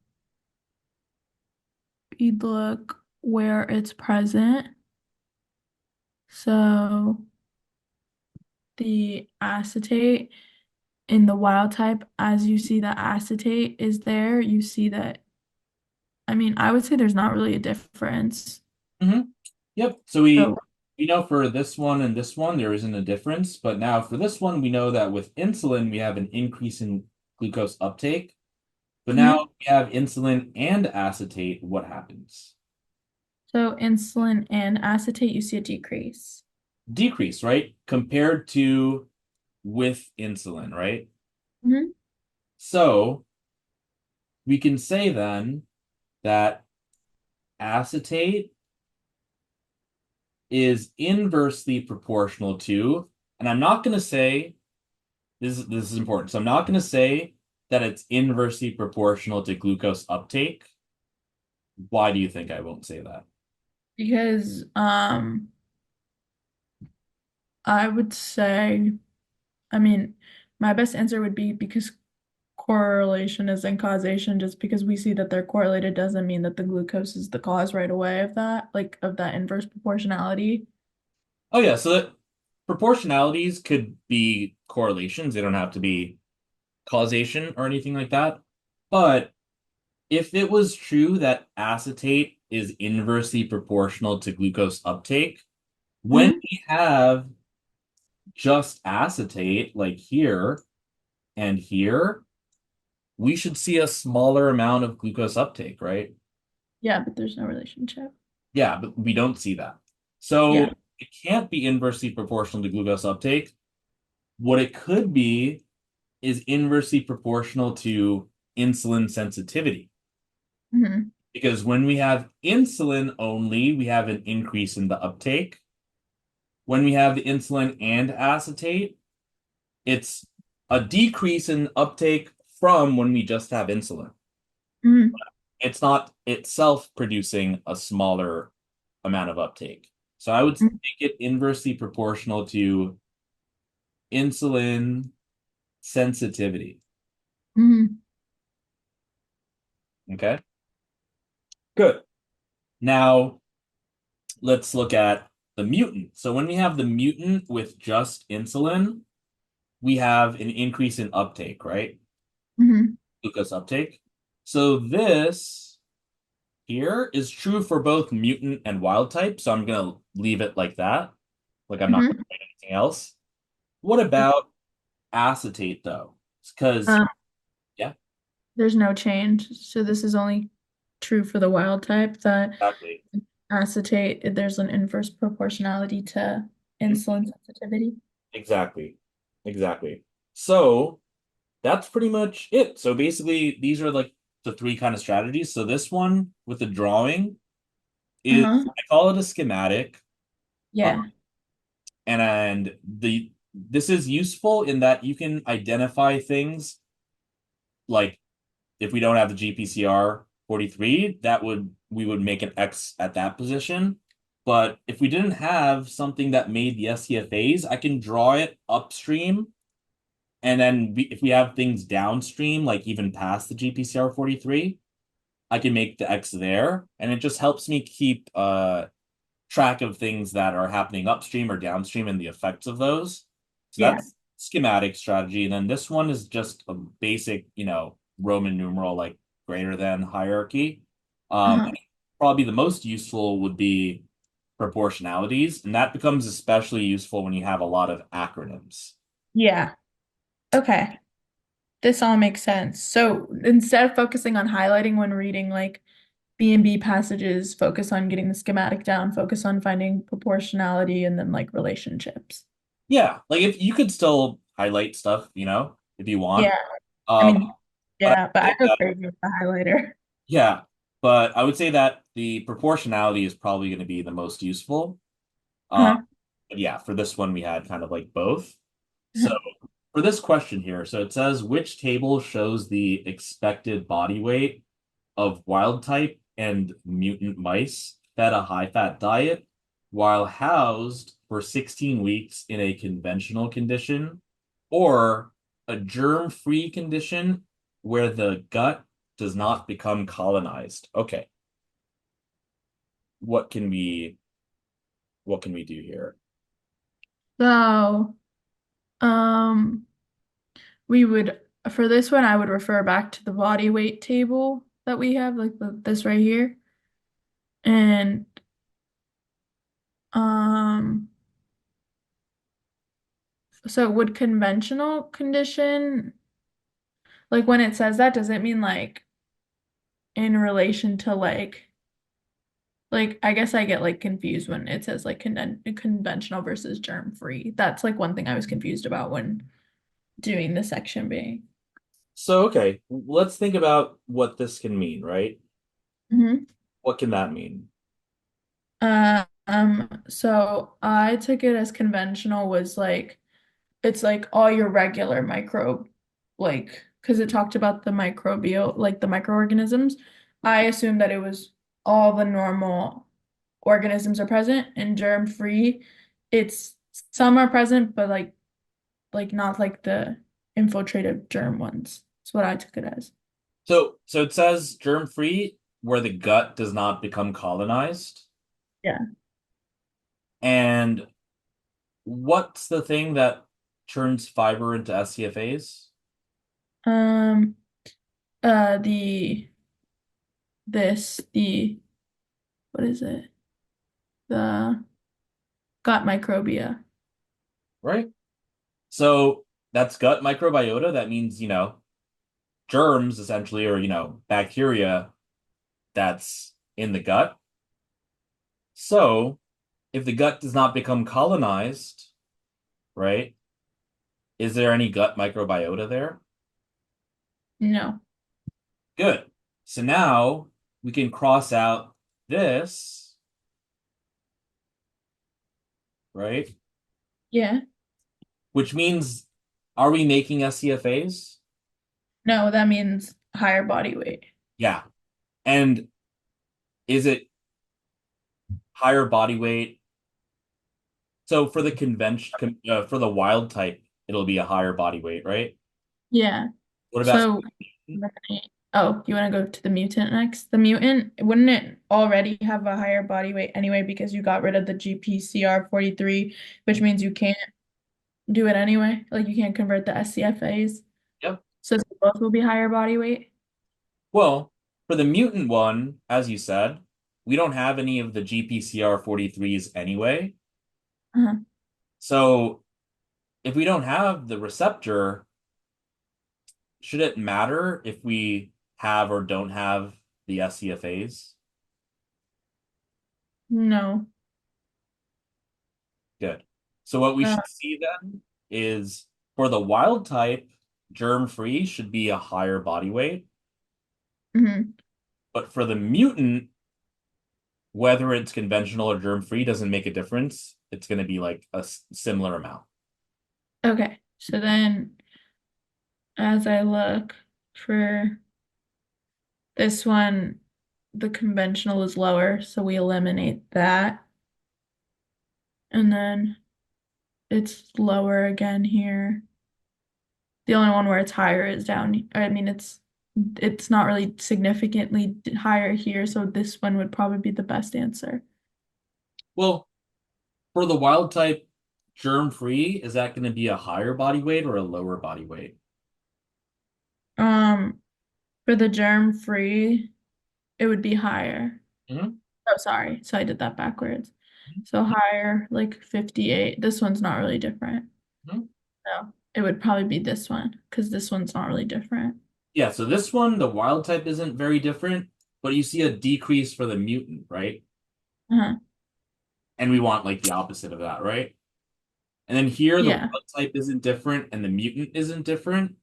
you'd look where it's present. So the acetate in the wild type, as you see the acetate is there, you see that, I mean, I would say there's not really a difference. Hmm. Yep. So we So, we know for this one and this one there isn't a difference, but now for this one we know that with insulin we have an increase in glucose uptake. But now mhm. we have insulin and acetate. What happens? So insulin and acetate, you see a decrease. Decrease, right? Compared to with insulin, right? Mhm. So we can say then that acetate is inversely proportional to, and I'm not going to say this is important. So I'm not going to say that it's inversely proportional to glucose uptake. Why do you think I won't say that? Because I would say, I mean, my best answer would be because correlation isn't causation. Just because we see that they're correlated doesn't mean that the glucose is the cause right away of that, like of that inverse proportionality. Oh yeah, so that proportionalities could be correlations. They don't have to be causation or anything like that. But if it was true that acetate is inversely proportional to glucose uptake, when Mhm. we have just acetate, like here and here, we should see a smaller amount of glucose uptake, right? Yeah, but there's no relationship. Yeah, but we don't see that. Yeah. So it can't be inversely proportional to glucose uptake. What it could be is inversely proportional to insulin sensitivity. Mhm. Because when we have insulin only, we have an increase in the uptake. When we have the insulin and acetate, it's a decrease in uptake from when we just have insulin. Mhm. It's not itself producing a smaller amount of uptake. So I would Mhm. make it inversely proportional to insulin sensitivity. Mhm. Okay, good. Now, let's look at the mutant. So when we have the mutant with just insulin, we have an increase in uptake, right? Hmm. Glucose uptake. So this here is true for both mutant and wild type. So I'm going to leave it like that. Like I'm not going Hmm. to write anything else. What about acetate though? Because, Um, yeah, there's no change. So this is only true for the wild type that exactly. acetate, there's an inverse proportionality to insulin sensitivity. Exactly. Exactly. So that's pretty much it. So basically, these are like the three kind of strategies. So this one with the drawing is, Uh-huh. I call it a schematic. Uh, Yeah. and the this is useful in that you can identify things like if we don't have the GPCR 43, that would we would make an X at that position. But if we didn't have something that made the SCFAs, I can draw it upstream. And then if we have things downstream, like even past the GPCR 43, I can make the X there. And it just helps me keep track of things that are happening upstream or downstream and the effects of those. So Yeah. that's schematic strategy. And then this one is just a basic, Roman numeral like greater than hierarchy. Uh-huh. And probably the most useful would be proportionalities, and that becomes especially useful when you have a lot of acronyms. Yeah. Okay. This all makes sense. So instead of focusing on highlighting when reading like B&B passages, focus on getting the schematic down, focus on finding proportionality and then like relationships. Yeah, like if you could still highlight stuff, if you want. Yeah. I Um, mean, but I yeah, but would I say go that, crazy with the highlighter. yeah, but I would say that the proportionality is probably going to be the most useful. Uh, Huh? but yeah, for this one we had kind of like both. So for this question here, so it says which table shows the expected body weight of wild type and mutant mice fed a high fat diet while housed for 16 weeks in a conventional condition or a germ-free condition where the gut does not become colonized. Okay, what can we what can we do here? So, um, we would, for this one, I would refer back to the body weight table that we have, like this right here. And, um, so would conventional condition, like when it says that, does it mean like in relation to like I guess I get like confused when it says like conventional versus germ-free. That's like one thing I was confused about when doing the section B. So, okay, let's think about what this can mean, right? Hmm. What can that mean? So I took it as conventional was like it's like all your regular microbe, like because it talked about the microbial, like the microorganisms. I assumed that it was all the normal organisms are present and germ-free. It's some are present, but like not like the infiltrative germ ones. That's what I took it as. So it says germ-free where the gut does not become colonized. Yeah. And what's the thing that turns fiber into SCFAs? Um, the the what is it? The gut microbia. Right? So that's gut microbiota. That means, germs essentially, or, bacteria that's in the gut. So if the gut does not become colonized, right, is there any gut microbiota there? No. Good. So now we can cross out this, right? Yeah. Which means, are we making SCFAs? No, that means higher body weight. Yeah. And is it higher body weight? So for the for the wild type, it'll be a higher body weight, right? Yeah. What about So Oh, you want to go to the mutant next? The mutant, wouldn't it already have a higher body weight anyway because you got rid of the GPCR 43, which means you can't do it anyway? Like you can't convert the SCFAs. Yep. So both will be higher body weight? Well, for the mutant one, as you said, we don't have any of the GPCR 43s anyway. Uh-huh. So if we don't have the receptor, should it matter if we have or don't have the SCFAs? No. Good. So what we Uh, should see then is for the wild type, germ-free should be a higher body weight. mhm. But for the mutant, whether it's conventional or germ-free doesn't make a difference. It's going to be like a similar amount. Okay. So then as I look for this one, the conventional is lower, so we eliminate that. And then it's lower again here. The only one where it's higher is down. I mean, it's not really significantly higher here, so this one would probably be the best answer. Well, for the wild type germ-free, is that going to be a higher body weight or a lower body weight? Um, for the germ-free, it would be higher. Hmm. Oh, sorry. So I did that backwards. So higher, like 58. This one's not really different. Hmm. So it would probably be this one because this one's not really different. Yeah, so this one, the wild type isn't very different, but you see a decrease for the mutant, right? Uh-huh. And we want like the opposite of that, right? And then here, the Yeah. wild type isn't different and the mutant isn't different,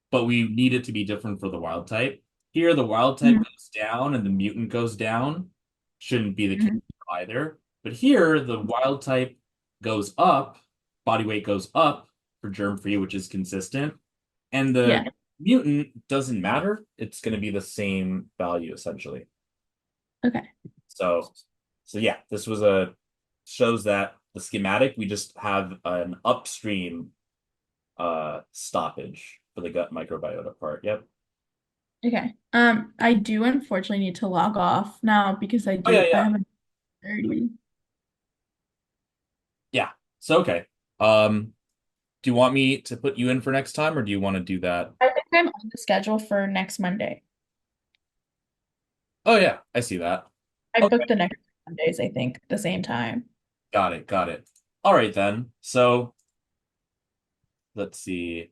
but we need it to be different for the wild type. Here, the wild type Mhm. goes down and the mutant goes down. Shouldn't be the case Mhm. either. But here, the wild type goes up, body weight goes up for germ-free, which is consistent. And Yeah. the mutant doesn't matter. It's going to be the same value essentially. Okay. So, so yeah, this was a shows that the schematic, we just have an upstream stoppage for the gut microbiota part. Yep. Okay. I do unfortunately need to log off now because Oh yeah, I yeah. have a 30. Yeah. So okay. Um, do you want me to put you in for next time, or do you want to do that? I think I'm on the schedule for next Monday. Oh yeah, I see that. I Okay, booked the next Mondays, I think, at the same time. got it, got it. All right then. So let's see.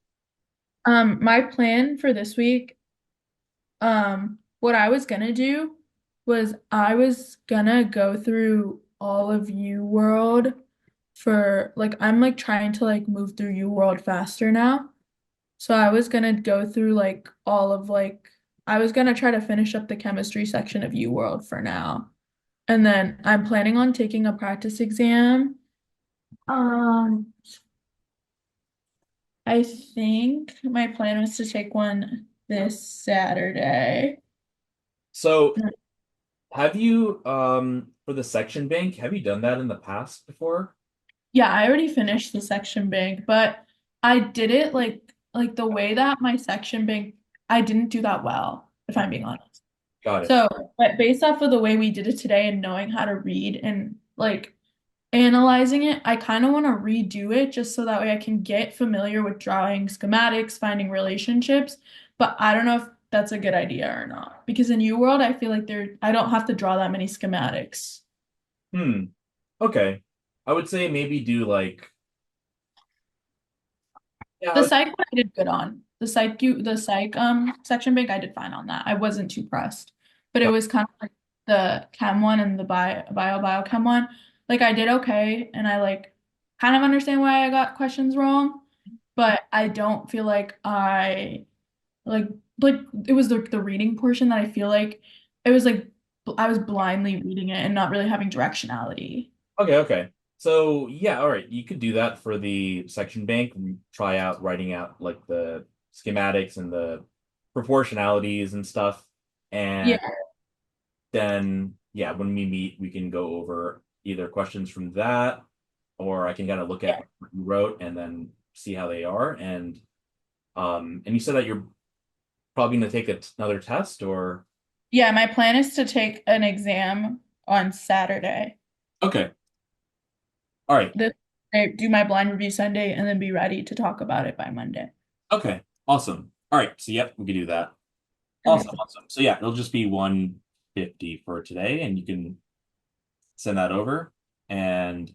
My plan for this week, what I was gonna do was I was gonna go through all of UWorld for like I'm like trying to like move through UWorld faster now. So I was gonna go through like all of like I was gonna try to finish up the chemistry section of UWorld for now. And then I'm planning on taking a practice exam. Um, I think my plan was to take one this Saturday. So have you for the section bank, have you done that in the past before? Yeah, I already finished the section bank, but I did it like the way that my section bank I didn't do that well, if I'm being honest. Got it. So, but based off of the way we did it today and knowing how to read and like analyzing it, I kind of want to redo it just so that way I can get familiar with drawing schematics, finding relationships. But I don't know if that's a good idea or not. Because in UWorld, I feel like I don't have to draw that many schematics. Hmm. Okay. I would say maybe do like yeah, The psych one I did good on. The psych section bank I did fine on that. I wasn't too pressed. But it got- was kind of like the chem one and the biochem one. Like I did okay and I like kind of understand why I got questions wrong, but I don't feel like I like like it was the reading portion that I feel like it was like I was blindly reading it and not really having directionality. okay, okay. So yeah, all right. You could do that for the section bank. Try out writing out like the schematics and the proportionalities and stuff. Yeah, And then yeah, when we meet, we can go over either questions from that, or I can kind of look at yeah. what you wrote and then see how they are. And you said that probably gonna take another test or Yeah, my plan is to take an exam on Saturday. okay. All right. This I do my blind review Sunday and then be ready to talk about it by Monday. Okay. Awesome. All right. So yep, we can do that. Okay, Awesome. Awesome. So yeah, it'll just be 150 for today, and you can send that over. And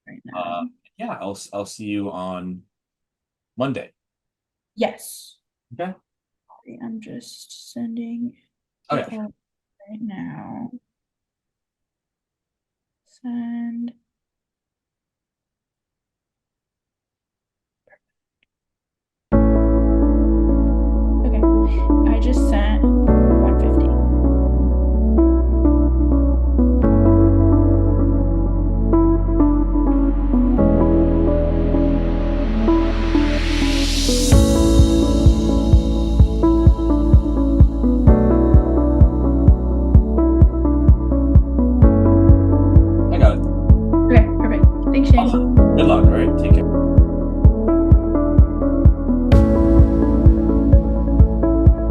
right uh now. yeah, I'll see you on Monday. Yes. Okay. I'm just sending it Okay. all right now. Send. Okay. I just sent.